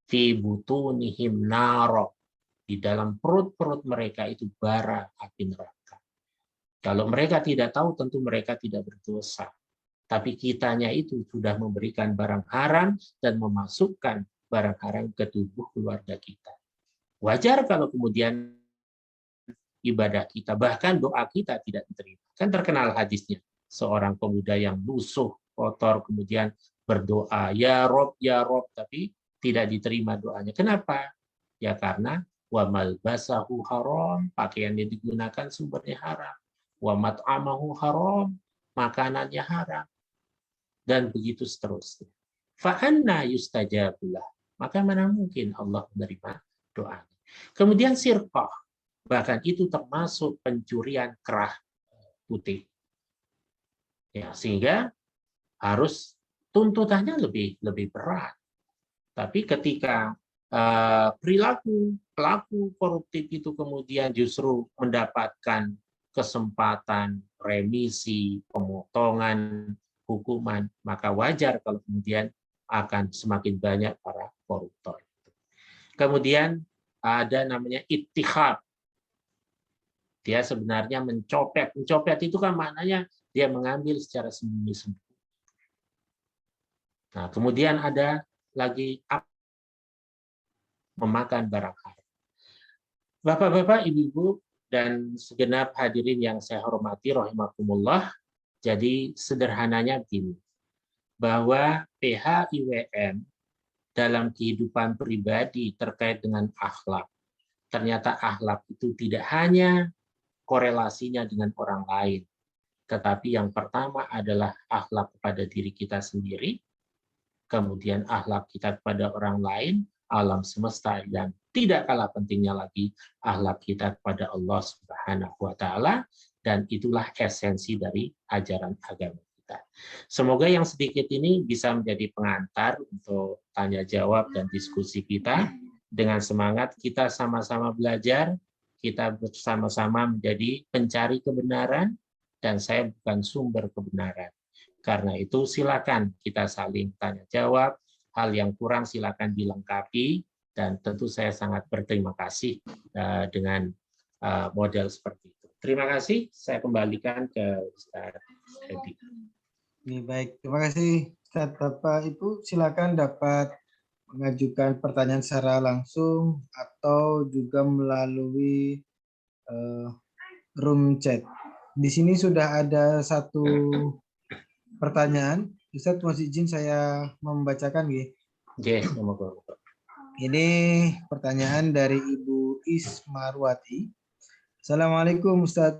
Fi butunihim naro. Di dalam perut-perut mereka itu bara api neraka. Kalau mereka tidak tahu, tentu mereka tidak berdosa. Tapi kitanya itu sudah memberikan barang haram dan memasukkan barang haram ke tubuh keluarga kita. Wajar kalau kemudian ibadah kita, bahkan doa kita tidak diterima. Kan terkenal hadisnya, seorang pemuda yang lusuh, kotor, kemudian berdoa, ya Rob, tapi tidak diterima doanya. Kenapa? Ya karena wa malbasahu haram, pakaian yang digunakan sumbernya haram. Wa mat'amahu haram, makanannya haram. Dan begitu seterusnya. Fa'anna yustajabulah. Maka mana mungkin Allah menerima doa. Kemudian sirqah. Bahkan itu termasuk pencurian kerah putih. Ya, sehingga harus tuntutannya lebih berat. Tapi ketika pelaku koruptif itu kemudian justru mendapatkan kesempatan remisi, pemotongan hukuman, maka wajar kalau kemudian akan semakin banyak para koruptor. Kemudian ada namanya ittihab. Dia sebenarnya mencopet. Mencopet itu kan maknanya dia mengambil secara sembunyi-sembunyi. Nah, kemudian ada lagi memakan barang haram. Bapak-bapak, ibu-ibu, dan segenap hadirin yang saya hormati, rahimakumullah. Jadi sederhananya begini, bahwa PHIWM dalam kehidupan pribadi terkait dengan akhlak, ternyata akhlak itu tidak hanya korelasinya dengan orang lain, tetapi yang pertama adalah akhlak kepada diri kita sendiri, kemudian akhlak kita kepada orang lain, alam semesta, dan tidak kalah pentingnya lagi akhlak kita kepada Allah Subhanahu wa taala, dan itulah esensi dari ajaran agama kita. Semoga yang sedikit ini bisa menjadi pengantar untuk tanya jawab dan diskusi kita. Dengan semangat kita sama-sama belajar, kita bersama-sama menjadi pencari kebenaran, dan saya bukan sumber kebenaran. Karena itu silakan kita saling tanya jawab, hal yang kurang silakan dilengkapi, dan tentu saya sangat berterima kasih dengan model seperti itu. Terima kasih, saya kembalikan ke Ustaz Edi. Baik, terima kasih Ustaz. Bapak Ibu silakan dapat mengajukan pertanyaan secara langsung atau juga melalui room chat. Di sini sudah ada satu pertanyaan. Ustaz, mohon izin saya membacakan. Ini pertanyaan dari Ibu Ismarwati. Assalamualaikum Ustaz.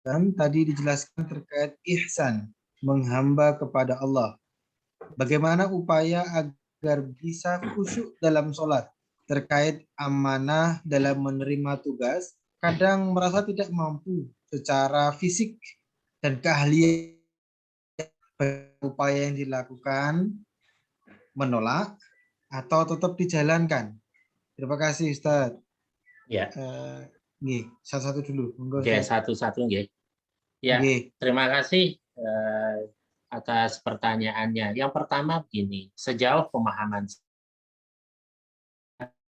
Tadi dijelaskan terkait ihsan, menghamba kepada Allah. Bagaimana upaya agar bisa khusyuk dalam sholat? Terkait amanah dalam menerima tugas, kadang merasa tidak mampu secara fisik dan keahlian, upaya yang dilakukan menolak atau tetap dijalankan. Terima kasih Ustaz. Ya. Satu-satu dulu. Satu-satu nggih. Ya, terima kasih atas pertanyaannya. Yang pertama begini, sejauh pemahaman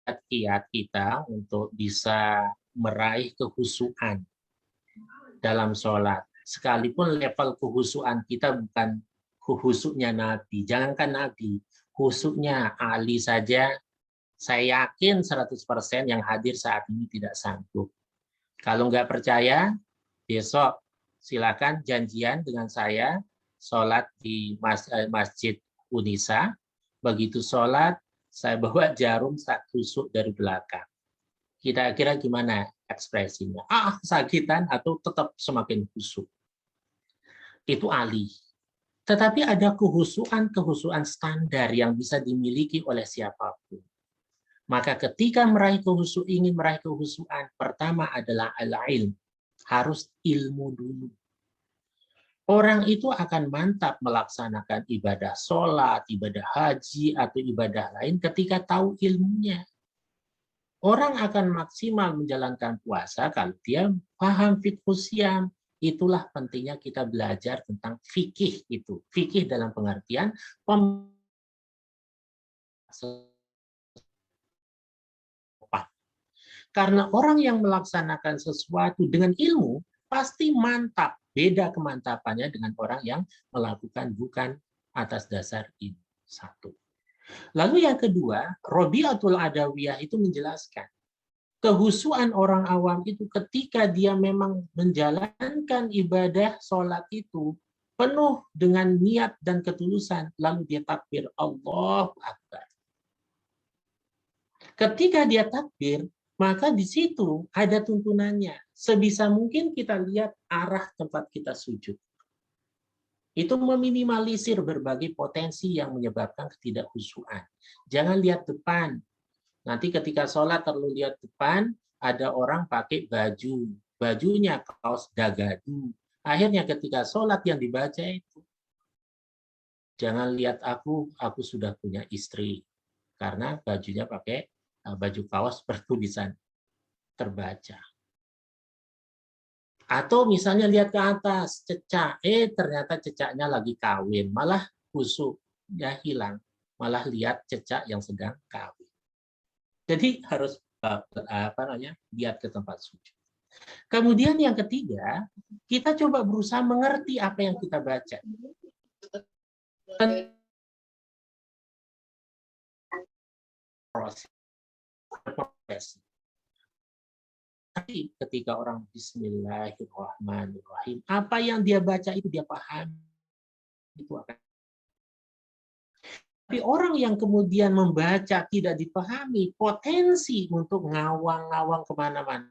kiat kita untuk bisa meraih kehusuan dalam sholat, sekalipun level kehusuan kita bukan khusyuknya Nabi, jangankan Nabi, khusyuknya Ali saja, saya yakin 100% yang hadir saat ini tidak sanggup. Kalau nggak percaya, besok silakan janjian dengan saya, sholat di Masjid Unisa. Begitu sholat, saya bawa jarum saat tusuk dari belakang. Kira-kira gimana ekspresinya? Sakitan atau tetap semakin khusyuk? Itu Ali. Tetapi ada kehusuan standar yang bisa dimiliki oleh siapapun. Maka ketika ingin meraih kehusuan, pertama adalah al-ilm. Harus ilmu dulu. Orang itu akan mantap melaksanakan ibadah sholat, ibadah haji, atau ibadah lain ketika tahu ilmunya. Orang akan maksimal menjalankan puasa kalau dia paham fiqh siyam. Itulah pentingnya kita belajar tentang fikih itu. Fikih dalam pengertian karena orang yang melaksanakan sesuatu dengan ilmu pasti mantap. Beda kemantapannya dengan orang yang melakukan bukan atas dasar ilmu. Satu. Lalu yang kedua, Robiatul Adawiyah itu menjelaskan kehusuan orang awam itu ketika dia memang menjalankan ibadah sholat itu penuh dengan niat dan ketulusan, lalu dia takbir Allahu Akbar. Ketika dia takbir, maka di situ ada tuntunannya. Sebisa mungkin kita lihat arah tempat kita sujud. Itu meminimalisir berbagai potensi yang menyebabkan ketidakhusyuan. Jangan lihat depan. Nanti ketika sholat terlalu lihat depan, ada orang pakai baju. Bajunya kaos dagadu. Akhirnya ketika sholat yang dibaca itu, jangan lihat aku sudah punya istri. Karena bajunya pakai baju kaos bertulisan terbaca. Atau misalnya lihat ke atas, cecak, ternyata cecaknya lagi kawin, malah khusyuknya hilang, malah lihat cecak yang sedang kawin. Jadi harus lihat ke tempat sujud. Kemudian yang ketiga, kita coba berusaha mengerti apa yang kita baca. Proses. Tapi ketika orang Bismillahirrahmanirrahim, apa yang dia baca itu dia paham. Itu akan. Tapi orang yang kemudian membaca tidak dipahami, potensi untuk ngawang-ngawang kemana-mana.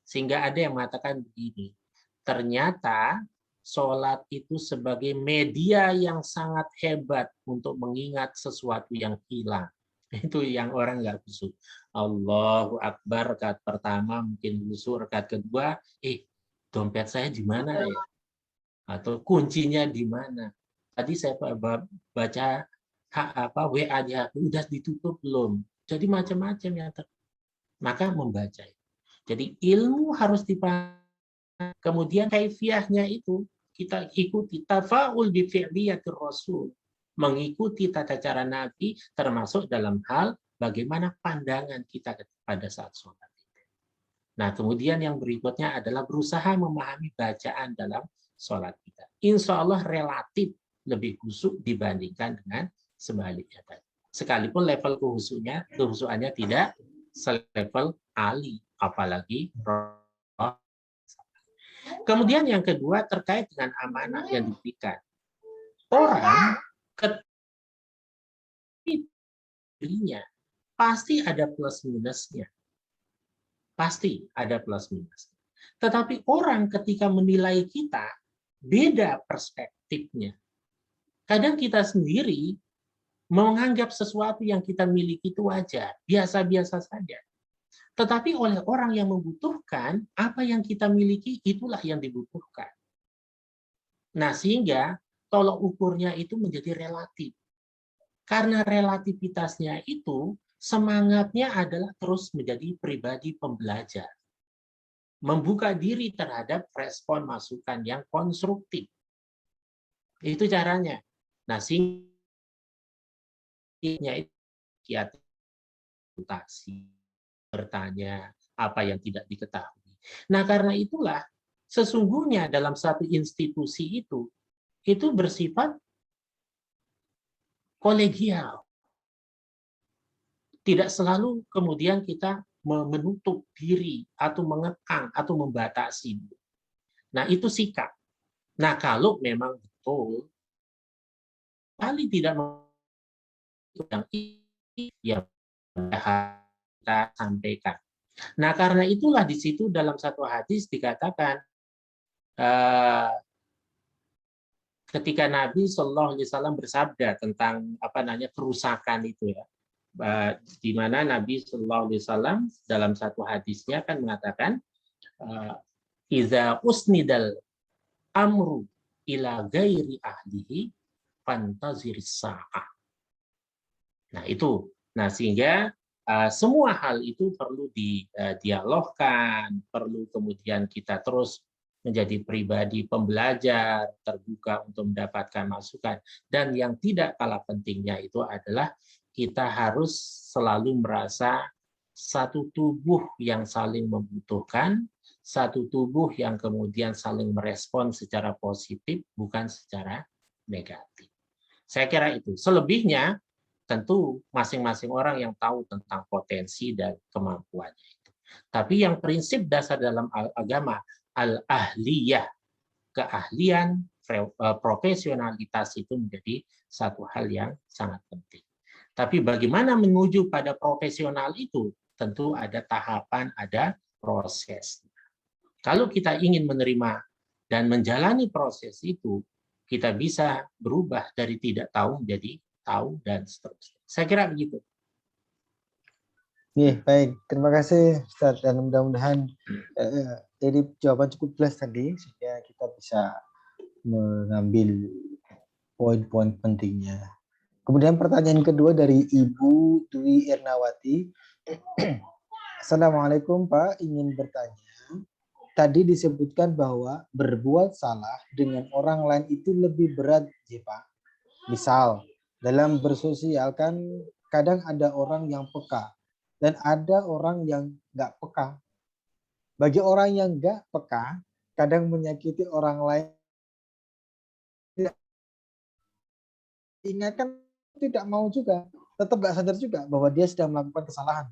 Sehingga ada yang mengatakan begini, ternyata sholat itu sebagai media yang sangat hebat untuk mengingat sesuatu yang hilang. Itu yang orang nggak khusyuk. Allahu Akbar, rakaat pertama mungkin khusyuk, rakaat kedua, dompet saya di mana ya? Atau kuncinya di mana? Tadi saya baca WA-nya udah ditutup belum? Jadi macam-macam yang maka membaca. Jadi ilmu harus dipahami. Kemudian kaifiahnya itu kita ikuti tafaul bi fi'liyatir rasul. Mengikuti tata cara Nabi termasuk dalam hal bagaimana pandangan kita pada saat sholat. Nah, kemudian yang berikutnya adalah berusaha memahami bacaan dalam sholat kita. Insya Allah relatif lebih khusyuk dibandingkan dengan sebaliknya tadi. Sekalipun level kehusukannya tidak selevel Ali, apalagi. Kemudian yang kedua terkait dengan amanah yang diberikan. Orang ketika pasti ada plus minusnya. Pasti ada plus minus. Tetapi orang ketika menilai kita, beda perspektifnya. Kadang kita sendiri menganggap sesuatu yang kita miliki itu wajar, biasa-biasa saja. Tetapi oleh orang yang membutuhkan, apa yang kita miliki itulah yang dibutuhkan. Nah, sehingga tolok ukurnya itu menjadi relatif. Karena relativitasnya itu, semangatnya adalah terus menjadi pribadi pembelajar. Membuka diri terhadap respon masukan yang konstruktif. Itu caranya. Nah, sehingga itu bertanya apa yang tidak diketahui. Nah, karena itulah sesungguhnya dalam satu institusi itu bersifat kolegial. Tidak selalu kemudian kita menutup diri atau mengekang atau membatasi. Nah, itu sikap. Nah, kalau memang betul kali tidak yang kita sampaikan. Nah, karena itulah di situ dalam satu hadis dikatakan ketika Nabi Shallallahu Alaihi Wasallam bersabda tentang kerusakan itu ya, di mana Nabi Shallallahu Alaihi Wasallam dalam satu hadisnya kan mengatakan iza usnidal amru ila gairi ahlihi fantaziris sa'ah. Nah, itu. Nah, sehingga semua hal itu perlu didialogkan, perlu kemudian kita terus menjadi pribadi pembelajar, terbuka untuk mendapatkan masukan. Dan yang tidak kalah pentingnya itu adalah kita harus selalu merasa satu tubuh yang saling membutuhkan, satu tubuh yang kemudian saling merespon secara positif, bukan secara negatif. Saya kira itu. Selebihnya, tentu masing-masing orang yang tahu tentang potensi dan kemampuannya itu. Tapi yang prinsip dasar dalam agama, al-ahliyah, keahlian, profesionalitas itu menjadi satu hal yang sangat penting. Tapi bagaimana menuju pada profesional itu, tentu ada tahapan, ada proses. Kalau kita ingin menerima dan menjalani proses itu, kita bisa berubah dari tidak tahu menjadi tahu dan seterusnya. Saya kira begitu. Baik, terima kasih Ustaz, dan mudah-mudahan jadi jawaban cukup jelas tadi sehingga kita bisa mengambil poin-poin pentingnya. Kemudian pertanyaan kedua dari Ibu Dwi Ernawati. Assalamualaikum Pak, ingin bertanya. Tadi disebutkan bahwa berbuat salah dengan orang lain itu lebih berat, Pak. Misal, dalam bersosial kan kadang ada orang yang peka dan ada orang yang nggak peka. Bagi orang yang nggak peka, kadang menyakiti orang lain. Ingatkan tidak mau juga, tetap nggak sadar juga bahwa dia sedang melakukan kesalahan.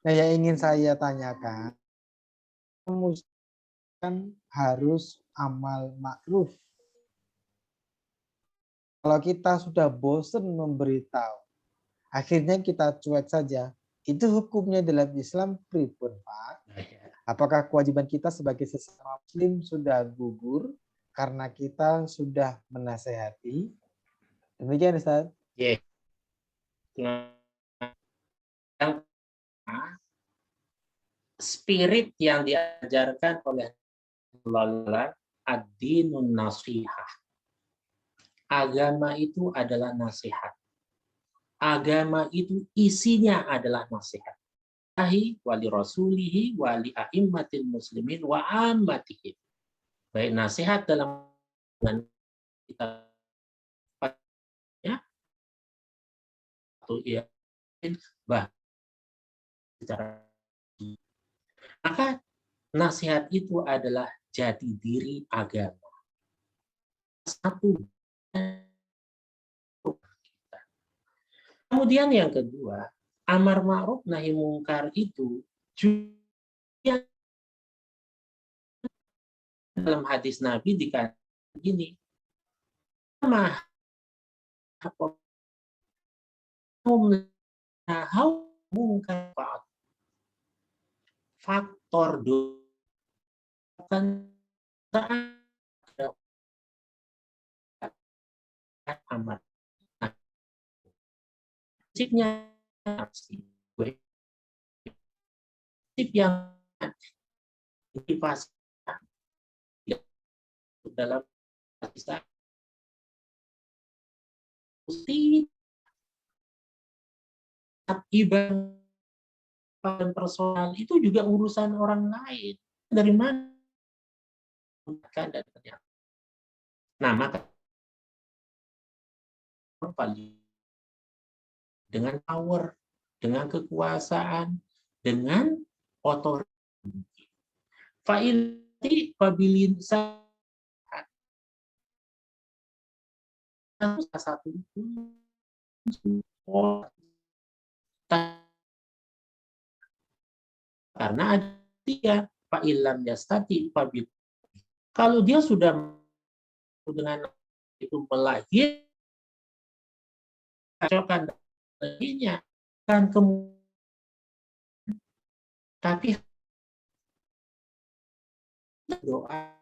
Nah, yang ingin saya tanyakan, kan harus amal ma'ruf. Kalau kita sudah bosan memberitahu, akhirnya kita cuek saja. Itu hukumnya dalam Islam pripun, Pak? Apakah kewajiban kita sebagai sesama muslim sudah gugur karena kita sudah menasehati? Demikian, Ustaz. Yang spirit yang diajarkan oleh Allah ad-dinun nasihah. Agama itu adalah nasihat. Agama itu isinya adalah nasihat. Wali rasulihi wali a'immatil muslimin wa ammatihim. Baik nasihat dalam kita ya atau ya bah secara maka nasihat itu adalah jati diri agama. Satu. Kemudian yang kedua, amar ma'ruf nahi mungkar itu juga dalam hadis Nabi dikatakan begini, faktor bukan amat. Nah, prinsipnya prinsip yang dipasang dalam kisah ibadah personal itu juga urusan orang lain. Dari mana? Dan ternyata. Nah, maka dengan power, dengan kekuasaan, dengan otoritas. Fa'ilti pabilin salah satu karena ada tiga fa'ilam yastati pabil. Kalau dia sudah dengan itu melahirkan cocokan lainnya kan kemudian tapi doa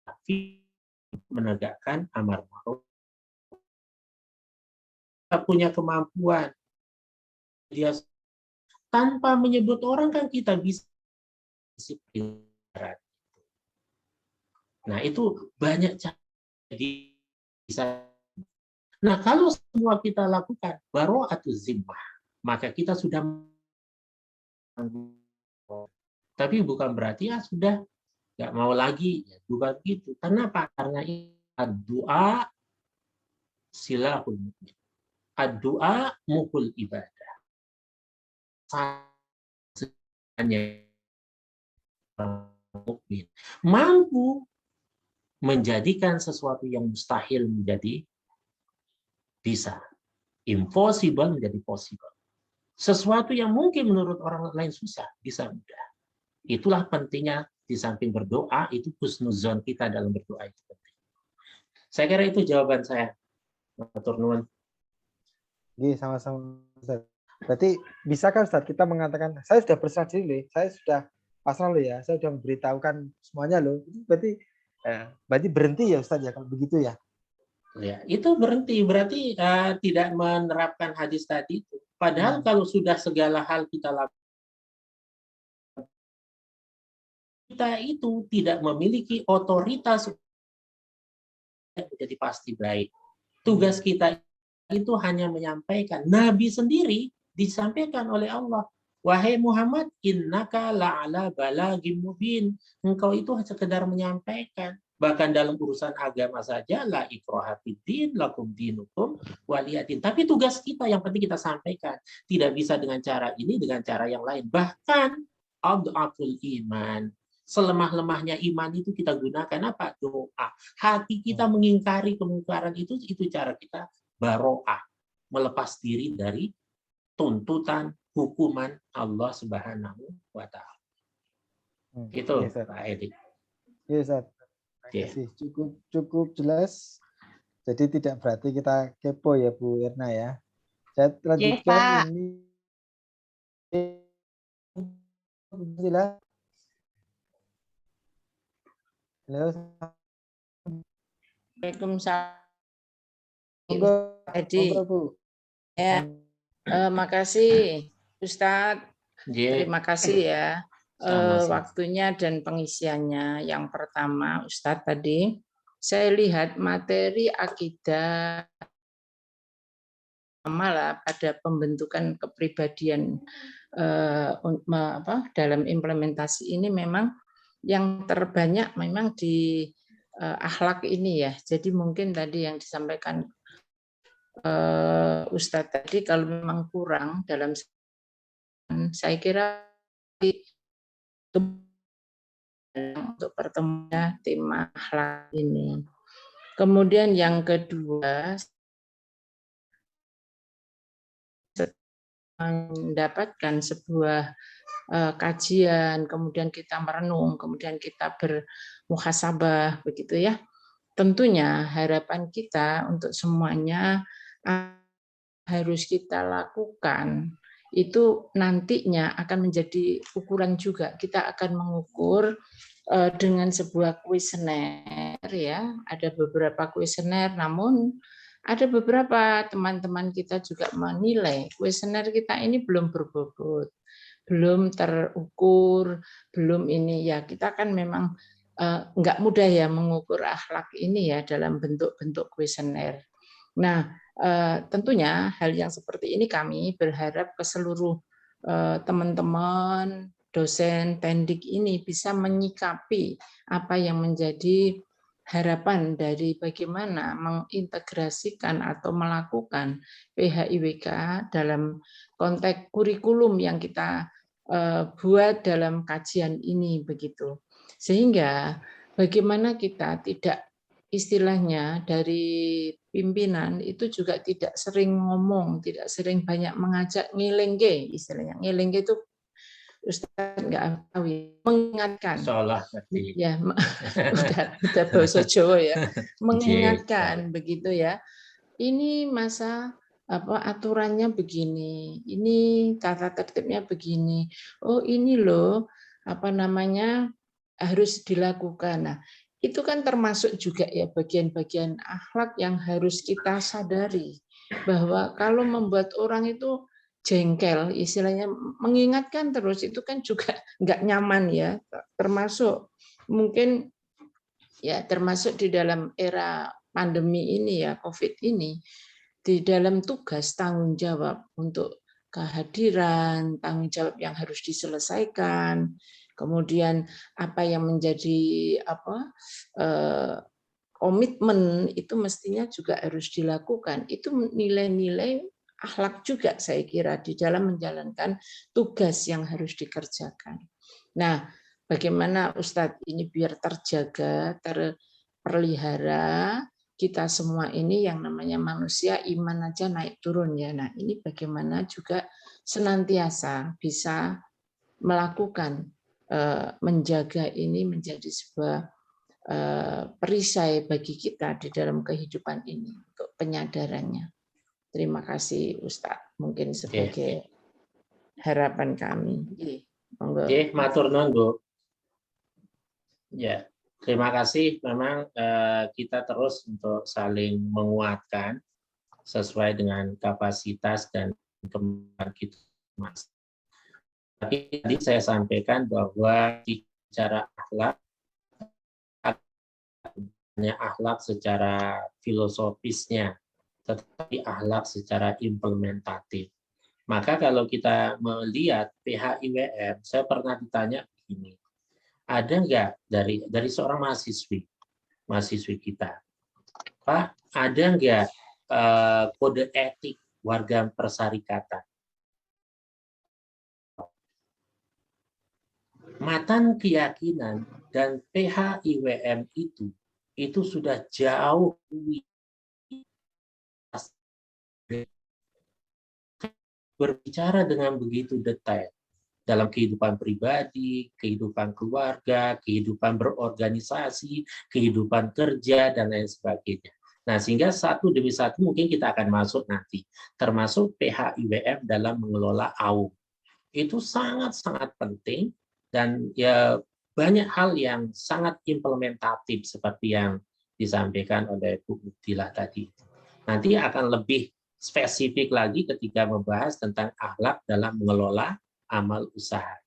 tapi menegakkan amar ma'ruf. Kita punya kemampuan dia tanpa menyebut orang kan kita bisa disiplin. Nah itu banyak cara jadi bisa. Nah kalau semua kita lakukan baro'atu zimmah maka kita sudah tapi bukan berarti ya sudah nggak mau lagi ya, bukan gitu. Kenapa? Karena doa silahul mukmin. Doa mukul ibadah. Hanya mukmin mampu menjadikan sesuatu yang mustahil menjadi bisa, impossible menjadi possible. Sesuatu yang mungkin menurut orang lain susah bisa mudah. Itulah pentingnya di samping berdoa itu husnuzon kita dalam berdoa itu penting. Saya kira itu jawaban saya. Matur nuwun. Oke, sama-sama Ustaz. Berarti bisa kan Ustaz kita mengatakan saya sudah berserah diri loh, saya sudah pasrah loh ya, saya sudah memberitahukan semuanya loh. Itu berarti berhenti ya Ustaz ya kalau begitu ya. Ya, itu berarti tidak menerapkan hadis tadi itu. Padahal kalau sudah segala hal kita lakukan kita itu tidak memiliki otoritas jadi pasti baik. Tugas kita itu hanya menyampaikan. Nabi sendiri disampaikan oleh Allah. Wahai Muhammad, innaka la'ala balagim mubin. Engkau itu sekedar menyampaikan. Bahkan dalam urusan agama saja, la ikraha fiddin, lakum dinukum waliyadin. Tapi tugas kita yang penting kita sampaikan. Tidak bisa dengan cara ini, dengan cara yang lain. Bahkan, ad'aful iman. Selemah-lemahnya iman itu kita gunakan apa? Doa. Hati kita mengingkari kemungkaran itu cara kita baro'ah. Melepas diri dari tuntutan hukuman Allah Subhanahu wa Ta'ala. Itu Pak Edi. Iya, Ustaz. Cukup jelas. Jadi tidak berarti kita kepo ya Bu Irna ya. Saya lanjutkan ini. Halo. Waalaikumsalam. Monggo, Edi. monggo Bu. Ya, makasih Ustadz. Nggih, Terima kasih ya sama-sama. waktunya dan pengisiannya. Yang pertama Ustadz tadi, saya lihat materi akidah malah pada pembentukan kepribadian dalam implementasi ini memang yang terbanyak memang di akhlak ini ya. Jadi mungkin tadi yang disampaikan Ustadz tadi kalau memang kurang dalam, saya kira untuk pertemuan tema akhlak ini. Kemudian yang kedua, mendapatkan sebuah kajian, kemudian kita merenung, kemudian kita bermuhasabah, begitu ya. Tentunya harapan kita untuk semuanya harus kita lakukan itu nantinya akan menjadi ukuran juga. Kita akan mengukur dengan sebuah kuesioner ya. Ada beberapa kuesioner, namun ada beberapa teman-teman kita juga menilai kuesioner kita ini belum berbobot, belum terukur, belum ini ya. Kita kan memang nggak mudah ya mengukur akhlak ini ya dalam bentuk-bentuk kuesioner. Nah, tentunya hal yang seperti ini kami berharap ke seluruh teman-teman dosen tendik ini bisa menyikapi apa yang menjadi harapan dari bagaimana mengintegrasikan atau melakukan PHIWK dalam konteks kurikulum yang kita buat dalam kajian ini begitu. Sehingga bagaimana kita tidak istilahnya dari pimpinan itu juga tidak sering ngomong, tidak sering banyak mengajak ngelengke, istilahnya ngelengke itu Ustaz nggak tahu ya, mengingatkan. Seolah tadi. Ya, udah bahasa Jawa ya, mengingatkan begitu ya. Ini masa aturannya begini, ini tata tertibnya begini. Oh ini loh harus dilakukan. Nah, itu kan termasuk juga ya bagian-bagian akhlak yang harus kita sadari bahwa kalau membuat orang itu jengkel, istilahnya mengingatkan terus itu kan juga nggak nyaman ya, termasuk mungkin ya termasuk di dalam era pandemi ini ya COVID ini, di dalam tugas tanggung jawab untuk kehadiran, tanggung jawab yang harus diselesaikan, kemudian apa yang menjadi komitmen itu mestinya juga harus dilakukan. Itu nilai-nilai akhlak juga saya kira di dalam menjalankan tugas yang harus dikerjakan. Nah, bagaimana Ustadz ini biar terjaga, terpelihara, kita semua ini yang namanya manusia iman aja naik turun ya. Nah, ini bagaimana juga senantiasa bisa melakukan menjaga ini menjadi sebuah perisai bagi kita di dalam kehidupan ini untuk penyadarannya. Terima kasih Ustadz, mungkin sebagai harapan kami. Oke, matur nuwun Bu. Ya, terima kasih. Memang kita terus untuk saling menguatkan sesuai dengan kapasitas dan kemampuan kita mas. Tapi tadi saya sampaikan bahwa bicara akhlak, hanya akhlak secara filosofisnya, tetapi akhlak secara implementatif. Maka kalau kita melihat PHIWM, saya pernah ditanya begini, ada nggak dari seorang mahasiswi kita, Pak, ada nggak kode etik warga persyarikatan? Matan keyakinan dan PHIWM itu sudah jauh berbicara dengan begitu detail dalam kehidupan pribadi, kehidupan keluarga, kehidupan berorganisasi, kehidupan kerja, dan lain sebagainya. Nah, sehingga satu demi satu mungkin kita akan masuk nanti, termasuk PHIWM dalam mengelola AUM. Itu sangat-sangat penting, dan ya banyak hal yang sangat implementatif seperti yang disampaikan oleh Bu Mubdilah tadi. Nanti akan lebih spesifik lagi ketika membahas tentang akhlak dalam mengelola amal usaha.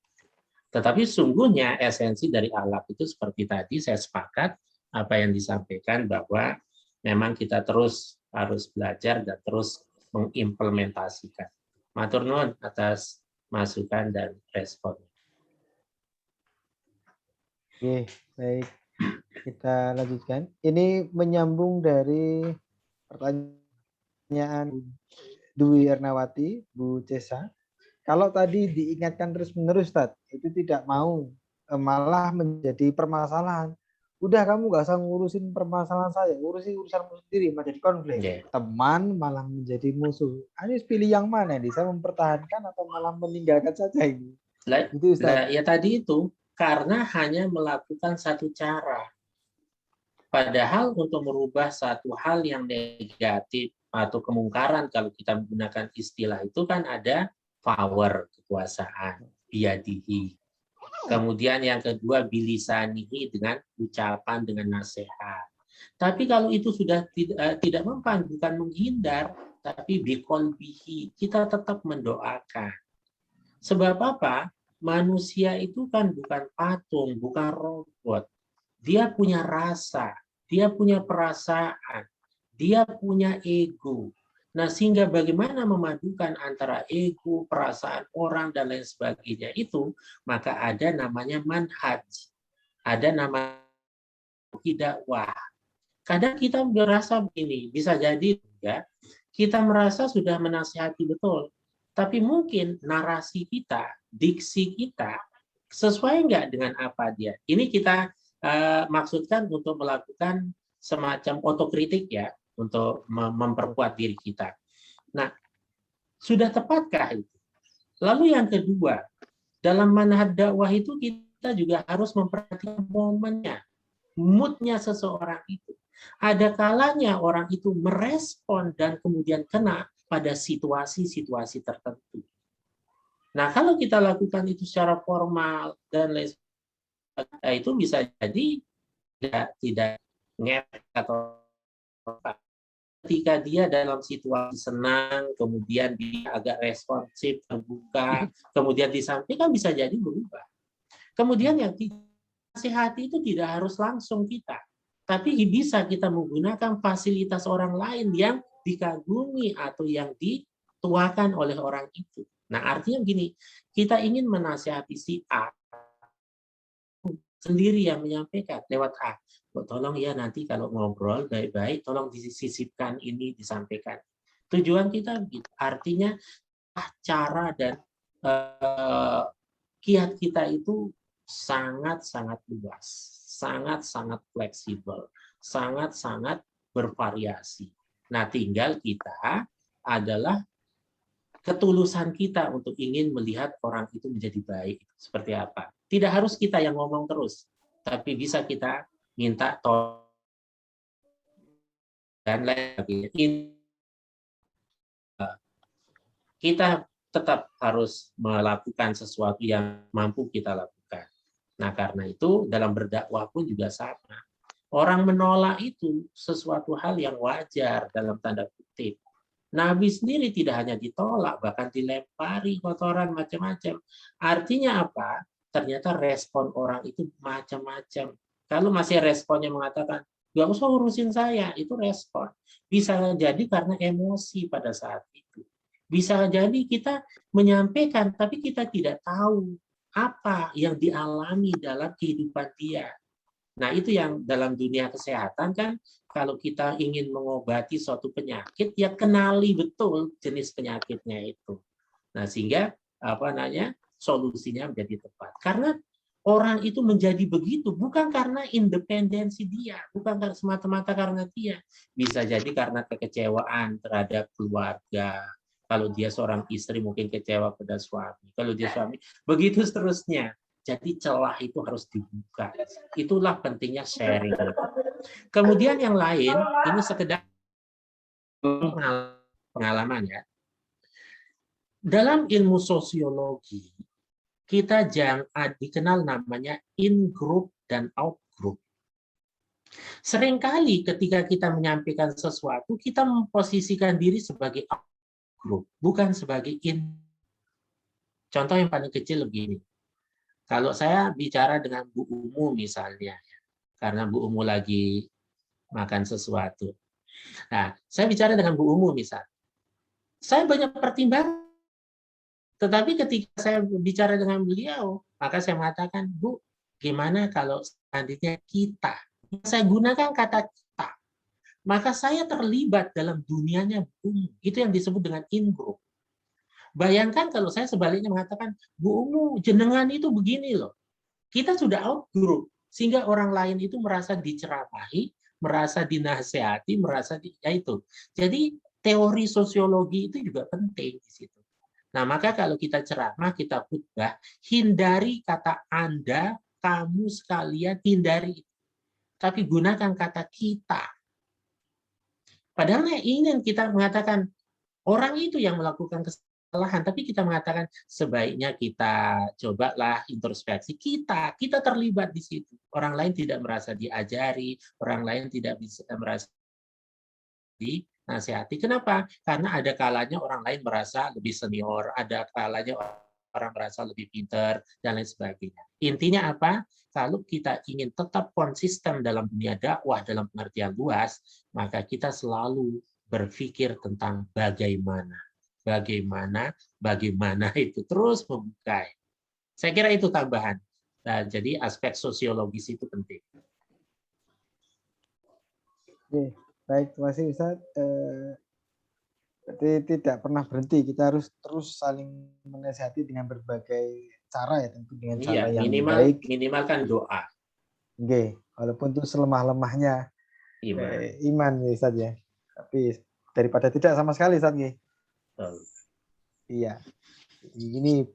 Tetapi sungguhnya esensi dari akhlak itu seperti tadi saya sepakat apa yang disampaikan bahwa memang kita terus harus belajar dan terus mengimplementasikan. Matur nuwun atas masukan dan respon. Oke, baik. Kita lanjutkan. Ini menyambung dari pertanyaan Dwi Ernawati, Bu Cesa. Kalau tadi diingatkan terus-menerus, Tad, itu tidak mau, malah menjadi permasalahan. Udah, kamu nggak usah ngurusin permasalahan saya, urusin urusanmu sendiri, malah jadi konflik. Yeah. Teman malah menjadi musuh. Anies pilih yang mana nih? Saya mempertahankan atau malah meninggalkan saja ini? Itu, Ustaz. Ya tadi itu, karena hanya melakukan satu cara. Padahal untuk merubah satu hal yang negatif atau kemungkaran, kalau kita menggunakan istilah itu kan ada power, kekuasaan, biyadihi. Kemudian yang kedua bilisanihi, dengan ucapan, dengan nasihat. Tapi kalau itu sudah tidak mempan, bukan menghindar, tapi biqolbihi, kita tetap mendoakan. Sebab apa? Manusia itu kan bukan patung, bukan robot. Dia punya rasa, dia punya perasaan, dia punya ego. Nah, sehingga bagaimana memadukan antara ego, perasaan orang, dan lain sebagainya itu, maka ada namanya manhaj. Ada namanya dakwah. Kadang kita merasa begini, bisa jadi ya, kita merasa sudah menasihati betul, tapi mungkin narasi kita, diksi kita, sesuai nggak dengan apa dia. Ini kita maksudkan untuk melakukan semacam otokritik ya, untuk memperkuat diri kita. Nah, sudah tepatkah itu? Lalu yang kedua, dalam manhaj dakwah itu kita juga harus memperhatikan momennya, moodnya seseorang itu. Ada kalanya orang itu merespon dan kemudian kena pada situasi-situasi tertentu. Nah, kalau kita lakukan itu secara formal dan lain sebagainya, itu bisa jadi tidak ngepek atau apa. Ketika dia dalam situasi senang, kemudian dia agak responsif, terbuka, kemudian disampaikan bisa jadi berubah. Kemudian yang nasihati itu tidak harus langsung kita, tapi bisa kita menggunakan fasilitas orang lain yang dikagumi atau yang dituakan oleh orang itu. Nah, artinya begini, kita ingin menasihati si A, sendiri yang menyampaikan lewat A. Tolong ya nanti kalau ngobrol baik-baik, tolong disisipkan ini, disampaikan. Tujuan kita begitu. Artinya cara dan kiat kita itu sangat-sangat luas, sangat-sangat fleksibel, sangat-sangat bervariasi. Nah, tinggal kita adalah ketulusan kita untuk ingin melihat orang itu menjadi baik. Seperti apa? Tidak harus kita yang ngomong terus, tapi bisa kita minta tolong dan lain sebagainya. Kita tetap harus melakukan sesuatu yang mampu kita lakukan. Nah, karena itu dalam berdakwah pun juga sama. Orang menolak itu sesuatu hal yang wajar dalam tanda kutip. Nabi sendiri tidak hanya ditolak, bahkan dilempari kotoran macam-macam. Artinya apa? Ternyata respon orang itu macam-macam. Kalau masih responnya mengatakan, nggak usah urusin saya, itu respon. Bisa jadi karena emosi pada saat itu. Bisa jadi kita menyampaikan, tapi kita tidak tahu apa yang dialami dalam kehidupan dia. Nah, itu yang dalam dunia kesehatan kan, kalau kita ingin mengobati suatu penyakit, ya kenali betul jenis penyakitnya itu. Nah, sehingga solusinya menjadi tepat. Karena orang itu menjadi begitu bukan karena independensi dia, bukan semata-mata karena dia. Bisa jadi karena kekecewaan terhadap keluarga. Kalau dia seorang istri mungkin kecewa pada suami. Kalau dia suami, begitu seterusnya. Jadi celah itu harus dibuka. Itulah pentingnya sharing. Kemudian yang lain, ini sekedar pengalaman ya. Dalam ilmu sosiologi, kita dikenal namanya in-group dan out-group. Seringkali ketika kita menyampaikan sesuatu, kita memposisikan diri sebagai group, bukan sebagai in. Contoh yang paling kecil begini. Kalau saya bicara dengan Bu Umu misalnya, karena Bu Umu lagi makan sesuatu. Nah, saya bicara dengan Bu Umu misalnya. Saya banyak pertimbangan. Tetapi ketika saya bicara dengan beliau, maka saya mengatakan, Bu, gimana kalau selanjutnya kita? Saya gunakan kata kita. Maka saya terlibat dalam dunianya Bu Umu. Itu yang disebut dengan in-group. Bayangkan kalau saya sebaliknya mengatakan, Bu Umu, jenengan itu begini loh. Kita sudah out-group. Sehingga orang lain itu merasa diceramahi, merasa dinasehati, merasa ya itu. Jadi teori sosiologi itu juga penting di situ. Nah, maka kalau kita ceramah, kita khutbah, hindari kata Anda, kamu sekalian, hindari. Tapi gunakan kata kita. Padahal ingin kita mengatakan, orang itu yang melakukan kesalahan, tapi kita mengatakan, sebaiknya kita cobalah introspeksi. Kita terlibat di situ. Orang lain tidak merasa diajari, orang lain tidak bisa merasa dinasihati. Kenapa? Karena ada kalanya orang lain merasa lebih senior, ada kalanya orang merasa lebih pintar, dan lain sebagainya. Intinya apa? Kalau kita ingin tetap konsisten dalam dunia dakwah, dalam pengertian luas, maka kita selalu berpikir tentang bagaimana itu terus membuka. Saya kira itu tambahan. Nah, jadi aspek sosiologis itu penting. Oke. Baik, terima kasih Ustaz. Berarti tidak pernah berhenti. Kita harus terus saling menasihati dengan berbagai cara ya, tentu dengan cara yang baik. Minimal kan doa. Oke, walaupun itu selemah-lemahnya iman ya Ustaz ya. Tapi daripada tidak sama sekali Ustaz ya. Iya. Ini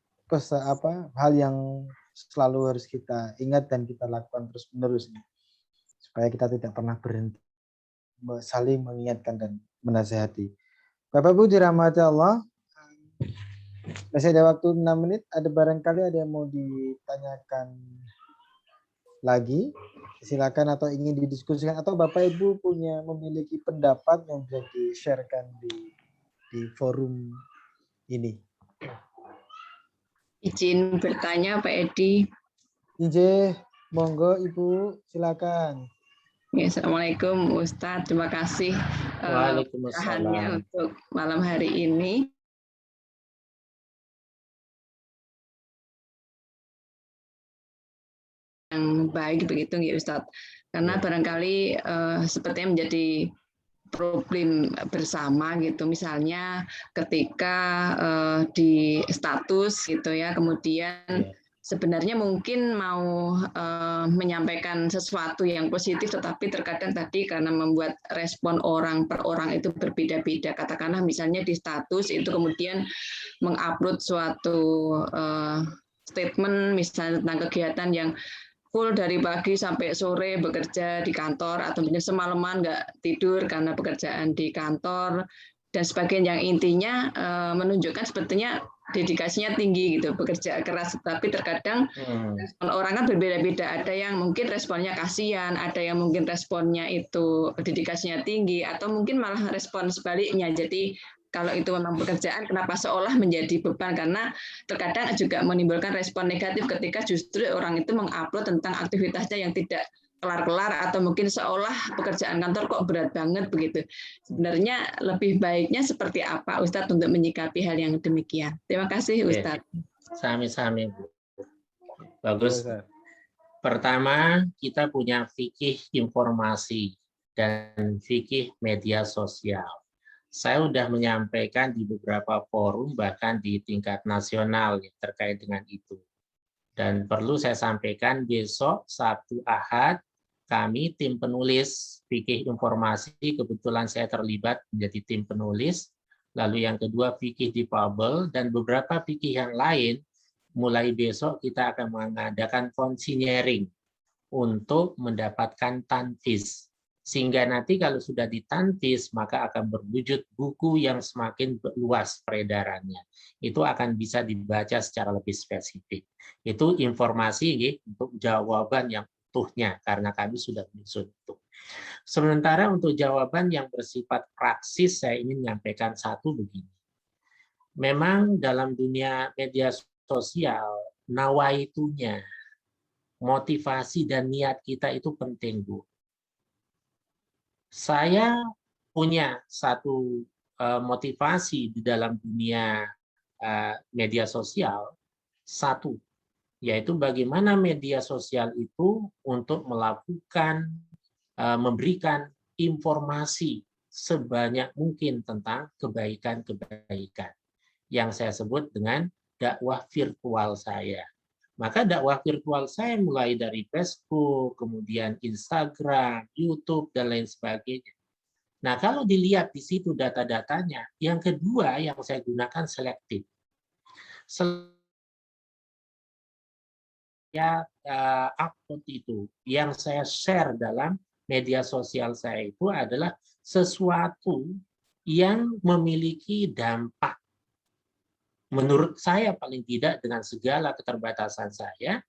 hal yang selalu harus kita ingat dan kita lakukan terus-menerus supaya kita tidak pernah berhenti saling mengingatkan dan menasihati. Bapak Ibu dirahmati Allah, masih ada waktu 6 menit. Ada barangkali ada yang mau ditanyakan lagi, silakan, atau ingin didiskusikan, atau Bapak Ibu memiliki pendapat yang bisa di-sharekan di forum ini. Izin bertanya Pak Edi. Izin, monggo Ibu, silakan. Ya, Assalamualaikum Ustadz, terima kasih Waalaikumsalam untuk malam hari ini. Yang baik begitu ya Ustadz, karena barangkali sepertinya menjadi problem bersama gitu, misalnya ketika di status gitu ya, kemudian sebenarnya mungkin mau menyampaikan sesuatu yang positif, tetapi terkadang tadi karena membuat respon orang per orang itu berbeda-beda. Katakanlah misalnya di status itu kemudian mengupload suatu statement misalnya tentang kegiatan yang full dari pagi sampai sore bekerja di kantor, atau mungkin semalaman nggak tidur karena pekerjaan di kantor, dan sebagian yang intinya menunjukkan sepertinya dedikasinya tinggi gitu, bekerja keras, tapi terkadang respon orang kan berbeda-beda. Ada yang mungkin responnya kasihan, ada yang mungkin responnya itu dedikasinya tinggi, atau mungkin malah respon sebaliknya. Jadi kalau itu memang pekerjaan, kenapa seolah menjadi beban? Karena terkadang juga menimbulkan respon negatif ketika justru orang itu mengupload tentang aktivitasnya yang tidak kelar-kelar, atau mungkin seolah pekerjaan kantor kok berat banget begitu. Sebenarnya lebih baiknya seperti apa Ustadz untuk menyikapi hal yang demikian? Terima kasih Ustadz. Sami-sami Bu. Bagus. Pertama, kita punya fikih informasi dan fikih media sosial. Saya sudah menyampaikan di beberapa forum, bahkan di tingkat nasional terkait dengan itu. Dan perlu saya sampaikan, besok Sabtu Ahad kami tim penulis fikih informasi, kebetulan saya terlibat menjadi tim penulis. Lalu yang kedua fikih difabel, dan beberapa fikih yang lain. Mulai besok kita akan mengadakan konsinyering untuk mendapatkan tanfis. Sehingga nanti kalau sudah ditanfis, maka akan berwujud buku yang semakin luas peredarannya. Itu akan bisa dibaca secara lebih spesifik. Itu informasi untuk jawaban yang utuhnya, karena kami sudah menyusun itu. Sementara untuk jawaban yang bersifat praksis, saya ingin menyampaikan satu begini. Memang dalam dunia media sosial, nawaitunya, motivasi dan niat kita itu penting, Bu. Saya punya satu motivasi di dalam dunia media sosial, satu, yaitu bagaimana media sosial itu untuk melakukan, memberikan informasi sebanyak mungkin tentang kebaikan-kebaikan yang saya sebut dengan dakwah virtual saya. Maka dakwah virtual saya mulai dari Facebook, kemudian Instagram, YouTube, dan lain sebagainya. Nah, kalau dilihat di situ data-datanya, yang kedua yang saya gunakan selektif. Saya upload itu, yang saya share dalam media sosial saya itu adalah sesuatu yang memiliki dampak. Menurut saya paling tidak dengan segala keterbatasan saya,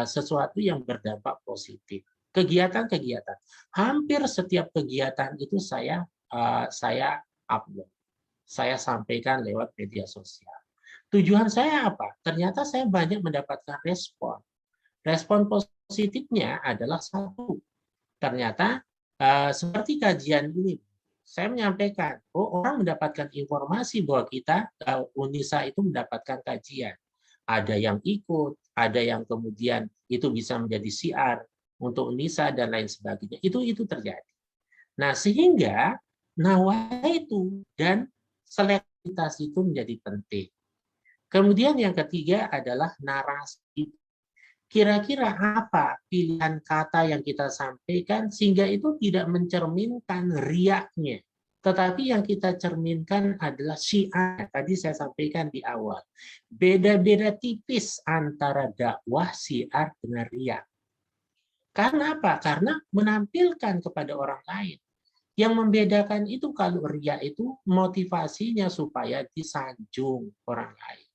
sesuatu yang berdampak positif. Kegiatan-kegiatan, hampir setiap kegiatan itu saya upload, saya sampaikan lewat media sosial. Tujuan saya apa? Ternyata saya banyak mendapatkan respon. Respon positifnya adalah satu, ternyata seperti kajian ini, saya menyampaikan, orang mendapatkan informasi bahwa kita, UNISA itu mendapatkan kajian. Ada yang ikut, ada yang kemudian itu bisa menjadi siar untuk UNISA dan lain sebagainya. Itu terjadi. Nah, sehingga nawaitu dan selektivitas itu menjadi penting. Kemudian yang ketiga adalah narasi. Kira-kira apa pilihan kata yang kita sampaikan sehingga itu tidak mencerminkan riaknya. Tetapi yang kita cerminkan adalah syiar. Tadi saya sampaikan di awal. Beda-beda tipis antara dakwah, syiar, dengan riak. Karena apa? Karena menampilkan kepada orang lain. Yang membedakan itu kalau riak itu motivasinya supaya disanjung orang lain.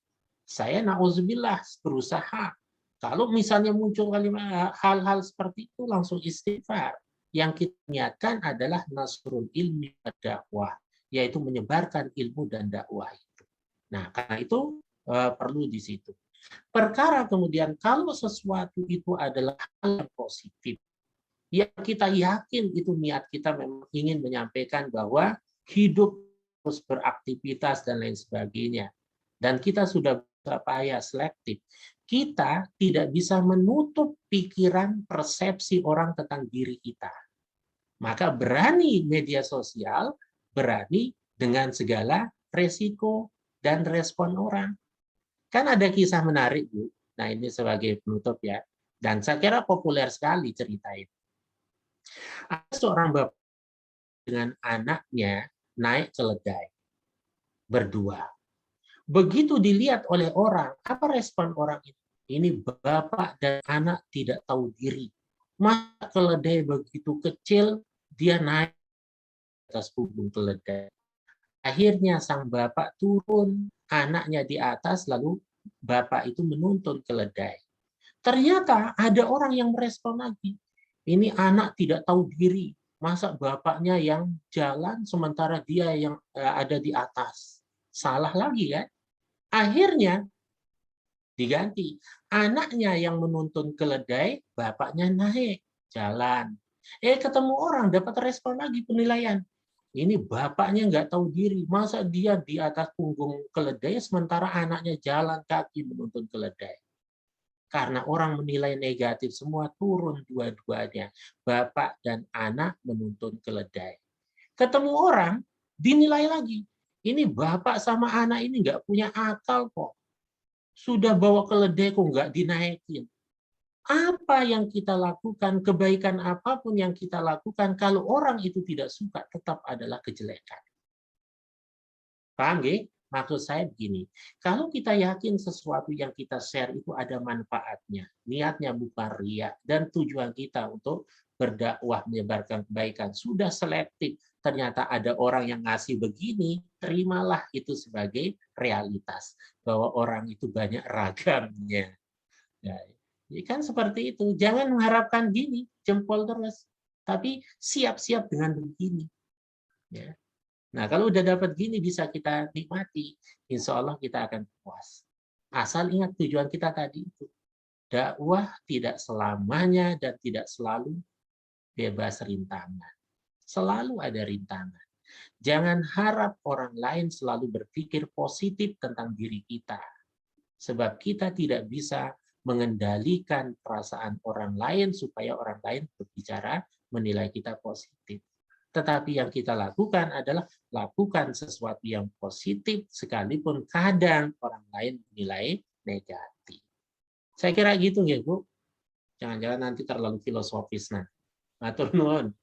Saya na'udzubillah berusaha. Kalau misalnya muncul hal-hal seperti itu langsung istighfar. Yang kita niatkan adalah nasrul ilmi wa dakwah, yaitu menyebarkan ilmu dan dakwah itu. Nah, karena itu perlu di situ. Perkara kemudian kalau sesuatu itu adalah hal yang positif, yang kita yakin itu niat kita memang ingin menyampaikan bahwa hidup terus beraktivitas dan lain sebagainya, dan kita sudah berupaya selektif, kita tidak bisa menutup pikiran persepsi orang tentang diri kita. Maka berani media sosial, berani dengan segala resiko dan respon orang. Kan ada kisah menarik, Bu. Nah, ini sebagai penutup ya. Dan saya kira populer sekali cerita itu. Ada seorang bapak dengan anaknya naik keledai berdua. Begitu dilihat oleh orang, apa respon orang itu? Ini bapak dan anak tidak tahu diri. Masa keledai begitu kecil, dia naik atas punggung keledai. Akhirnya sang bapak turun, anaknya di atas, lalu bapak itu menuntun keledai. Ternyata ada orang yang merespon lagi. Ini anak tidak tahu diri. Masa bapaknya yang jalan sementara dia yang ada di atas. Salah lagi kan? Akhirnya diganti. Anaknya yang menuntun keledai, bapaknya naik jalan. Ketemu orang, dapat respon lagi penilaian. Ini bapaknya nggak tahu diri. Masa dia di atas punggung keledai sementara anaknya jalan kaki menuntun keledai. Karena orang menilai negatif semua, turun dua-duanya. Bapak dan anak menuntun keledai. Ketemu orang, dinilai lagi. Ini bapak sama anak ini nggak punya akal kok. Sudah bawa keledai kok nggak dinaikin. Apa yang kita lakukan, kebaikan apapun yang kita lakukan, kalau orang itu tidak suka, tetap adalah kejelekan. Paham nggih? Maksud saya begini, kalau kita yakin sesuatu yang kita share itu ada manfaatnya, niatnya bukan riya, dan tujuan kita untuk berdakwah menyebarkan kebaikan, sudah selektif, ternyata ada orang yang ngasih begini, terimalah itu sebagai realitas, bahwa orang itu banyak ragamnya. Ya, kan seperti itu, jangan mengharapkan gini, jempol terus. Tapi siap-siap dengan begini. Ya. Nah, kalau udah dapat gini bisa kita nikmati, insya Allah kita akan puas. Asal ingat tujuan kita tadi itu. Dakwah tidak selamanya dan tidak selalu bebas rintangan. Selalu ada rintangan. Jangan harap orang lain selalu berpikir positif tentang diri kita. Sebab kita tidak bisa mengendalikan perasaan orang lain supaya orang lain berbicara menilai kita positif. Tetapi yang kita lakukan adalah lakukan sesuatu yang positif sekalipun kadang orang lain menilai negatif. Saya kira gitu ya Bu. Jangan-jangan nanti terlalu filosofis. Nah, matur nuwun.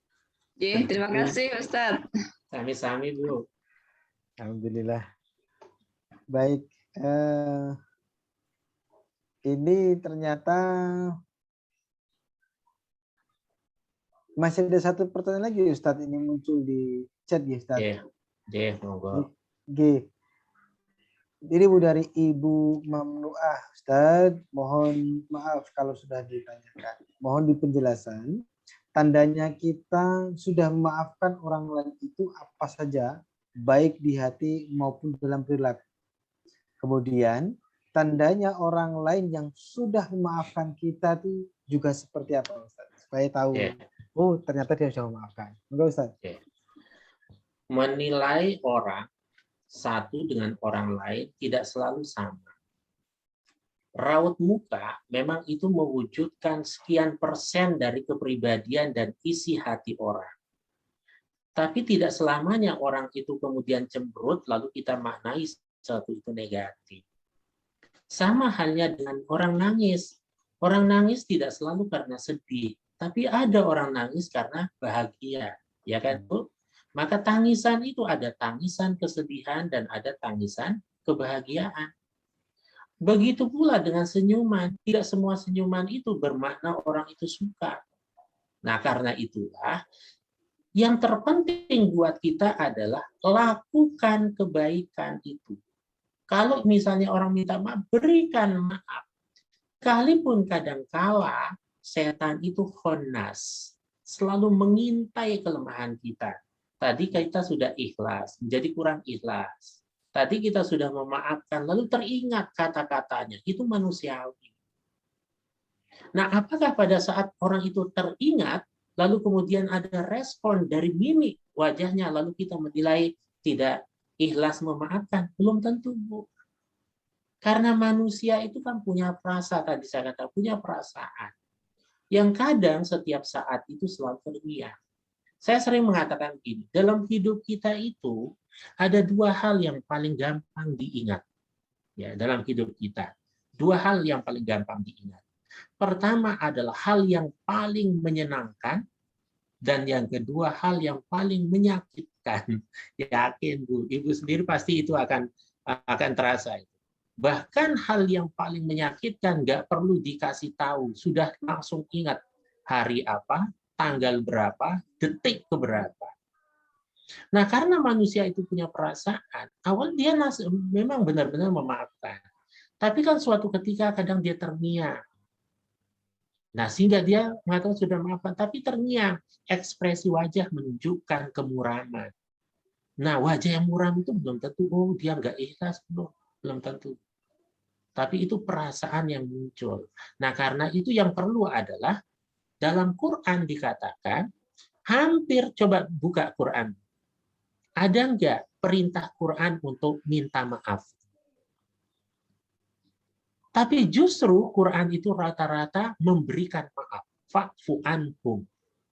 Terima kasih Ustadz. Sami-sami Bu. Alhamdulillah. Baik. Ini ternyata masih ada satu pertanyaan lagi Ustadz, ini muncul di chat ya Ustadz. Monggo. G. Ini Bu dari Ibu Mamnuah Ustadz, mohon maaf kalau sudah ditanyakan. Mohon dipenjelasan, tandanya kita sudah memaafkan orang lain itu apa saja, baik di hati maupun dalam perilaku. Kemudian, tandanya orang lain yang sudah memaafkan kita itu juga seperti apa Ustadz? Supaya tahu. Oh, ternyata dia sudah memaafkan. Enggak, Ustaz? Menilai orang satu dengan orang lain tidak selalu sama. Raut muka memang itu mewujudkan sekian persen dari kepribadian dan isi hati orang. Tapi tidak selamanya orang itu kemudian cemberut lalu kita maknai sesuatu itu negatif. Sama halnya dengan orang nangis. Orang nangis tidak selalu karena sedih. Tapi ada orang nangis karena bahagia, ya kan Bu? Maka tangisan itu ada tangisan kesedihan dan ada tangisan kebahagiaan. Begitu pula dengan senyuman, tidak semua senyuman itu bermakna orang itu suka. Nah, karena itulah yang terpenting buat kita adalah lakukan kebaikan itu. Kalau misalnya orang minta maaf, berikan maaf. Sekalipun kadangkala setan itu khannas, selalu mengintai kelemahan kita. Tadi kita sudah ikhlas, menjadi kurang ikhlas. Tadi kita sudah memaafkan, lalu teringat kata-katanya. Itu manusiawi. Nah, apakah pada saat orang itu teringat, lalu kemudian ada respon dari mimik wajahnya, lalu kita menilai tidak ikhlas memaafkan? Belum tentu, Bu. Karena manusia itu kan punya perasaan, tadi saya katakan, punya perasaan. Yang kadang setiap saat itu selalu terlihat. Saya sering mengatakan begini, dalam hidup kita itu ada dua hal yang paling gampang diingat. Ya, dalam hidup kita. Dua hal yang paling gampang diingat. Pertama adalah hal yang paling menyenangkan, dan yang kedua hal yang paling menyakitkan. Yakin Bu, Ibu sendiri pasti itu akan terasa. Bahkan hal yang paling menyakitkan nggak perlu dikasih tahu, sudah langsung ingat hari apa, tanggal berapa, detik keberapa. Nah, karena manusia itu punya perasaan, awal dia memang benar-benar memaafkan. Tapi kan suatu ketika kadang dia terngiang. Nah, sehingga dia mengatakan sudah memaafkan, tapi terngiang. Ekspresi wajah menunjukkan kemuraman. Nah, wajah yang muram itu belum tentu, oh dia nggak ikhlas, belum tentu. Tapi itu perasaan yang muncul. Nah, karena itu yang perlu adalah dalam Quran dikatakan, hampir coba buka Quran. Ada enggak perintah Quran untuk minta maaf? Tapi justru Quran itu rata-rata memberikan maaf. Fa'fu anhum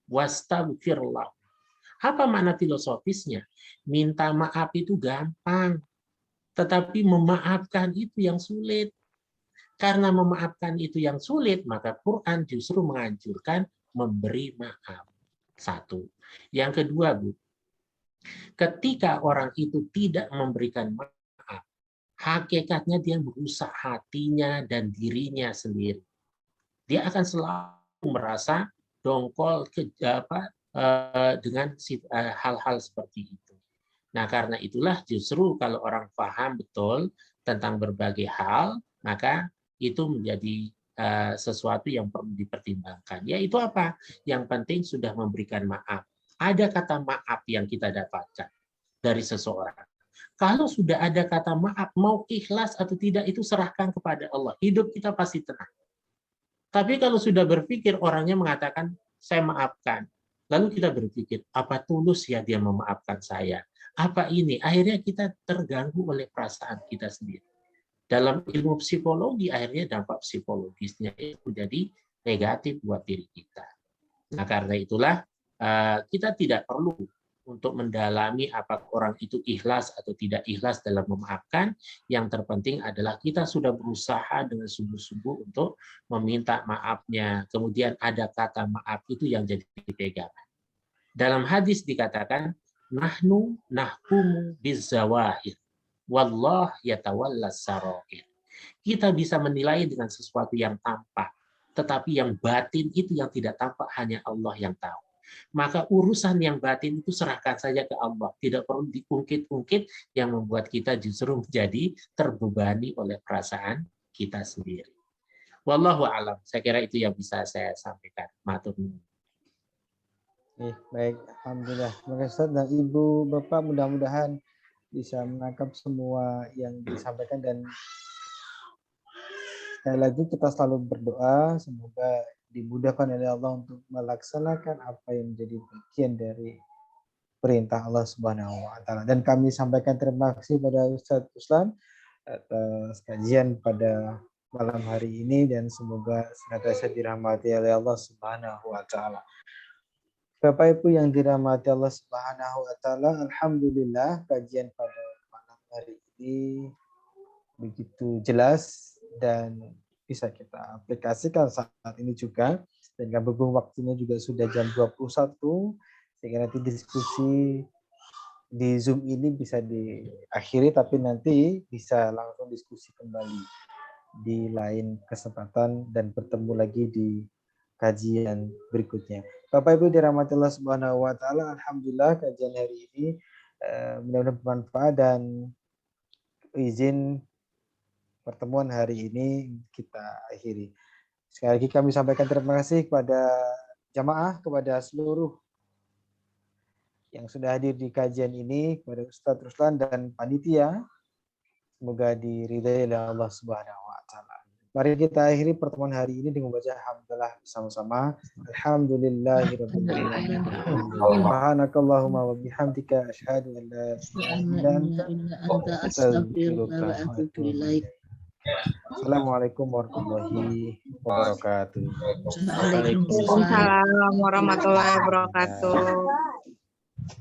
wastaghfir lahum. Apa makna filosofisnya? Minta maaf itu gampang. Tetapi memaafkan itu yang sulit. Karena memaafkan itu yang sulit, maka Quran justru menganjurkan memberi maaf. Satu. Yang kedua, Bu, ketika orang itu tidak memberikan maaf, hakikatnya dia merusak hatinya dan dirinya sendiri. Dia akan selalu merasa dongkol dengan hal-hal seperti itu. Nah, karena itulah justru kalau orang paham betul tentang berbagai hal, maka itu menjadi sesuatu yang perlu dipertimbangkan. Yaitu apa? Yang penting sudah memberikan maaf. Ada kata maaf yang kita dapatkan dari seseorang. Kalau sudah ada kata maaf, mau ikhlas atau tidak itu serahkan kepada Allah. Hidup kita pasti tenang. Tapi kalau sudah berpikir orangnya mengatakan, saya maafkan. Lalu kita berpikir, apa tulus ya dia memaafkan saya? Apa ini? Akhirnya kita terganggu oleh perasaan kita sendiri. Dalam ilmu psikologi, akhirnya dampak psikologisnya itu jadi negatif buat diri kita. Nah, karena itulah kita tidak perlu untuk mendalami apakah orang itu ikhlas atau tidak ikhlas dalam memaafkan. Yang terpenting adalah kita sudah berusaha dengan sungguh-sungguh untuk meminta maafnya. Kemudian ada kata maaf itu yang jadi pegangan. Dalam hadis dikatakan, nahnu nahkumu bizawahir, wallah yatawallas sarair. Kita bisa menilai dengan sesuatu yang tampak, tetapi yang batin itu yang tidak tampak hanya Allah yang tahu. Maka urusan yang batin itu serahkan saja ke Allah. Tidak perlu diungkit-ungkit yang membuat kita justru menjadi terbebani oleh perasaan kita sendiri. Wallahu a'lam. Saya kira itu yang bisa saya sampaikan. Matur nuwun. Baik, alhamdulillah. Terima kasih Ustaz dan Ibu Bapak, mudah-mudahan bisa menangkap semua yang disampaikan, dan sekali lagi kita selalu berdoa semoga dimudahkan oleh Allah untuk melaksanakan apa yang menjadi bagian dari perintah Allah Subhanahu wa taala. Dan kami sampaikan terima kasih pada Ustaz Ruslan atas kajian pada malam hari ini, dan semoga senantiasa dirahmati oleh Allah Subhanahu wa taala. Bapak Ibu yang dirahmati Allah Subhanahu wa taala, alhamdulillah kajian pada malam hari ini begitu jelas dan bisa kita aplikasikan saat ini juga, dan berhubung waktunya juga sudah jam 21, sehingga nanti diskusi di Zoom ini bisa diakhiri, tapi nanti bisa langsung diskusi kembali di lain kesempatan dan bertemu lagi di kajian berikutnya. Bapak Ibu dirahmati Allah Subhanahu wa taala, alhamdulillah kajian hari ini mudah-mudahan bermanfaat, dan izin pertemuan hari ini kita akhiri. Sekali lagi kami sampaikan terima kasih kepada jamaah, kepada seluruh yang sudah hadir di kajian ini, kepada Ustadz Ruslan dan panitia. Semoga diridai oleh Allah Subhanahu wa taala. Mari kita akhiri pertemuan hari ini dengan membaca hamdalah bersama-sama. Alhamdulillahirabbil alamin. Subhanakallahumma wa bihamdika asyhadu an la ilaha illa anta astaghfiruka wa atubu ilaik. Assalamualaikum warahmatullahi wabarakatuh. Waalaikumsalam warahmatullahi wabarakatuh.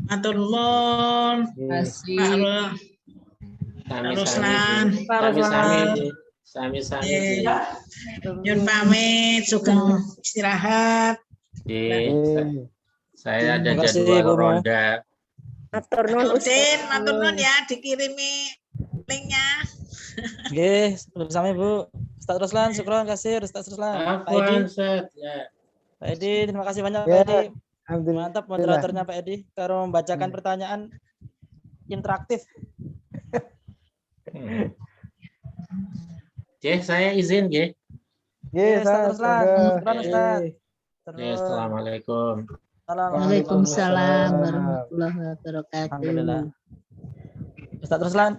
Matur nuwun. Sami-sami. Nyun pamit, sugeng istirahat. Saya ada jadwal ronda. Matur nuwun ya, dikirimi linknya. Oke, bersama Ibu. Ustaz Ruslan, syukron kasih Ustaz Ruslan. Pak Edi. Pak Edi, terima kasih banyak Pak Edi. Mantap moderatornya Pak Edi. Kalau membacakan pertanyaan interaktif. Saya izin, Ustaz Ruslan. Syukron Ustaz. Assalamualaikum. Waalaikumsalam warahmatullahi wabarakatuh. Alhamdulillah. Ustaz Ruslan.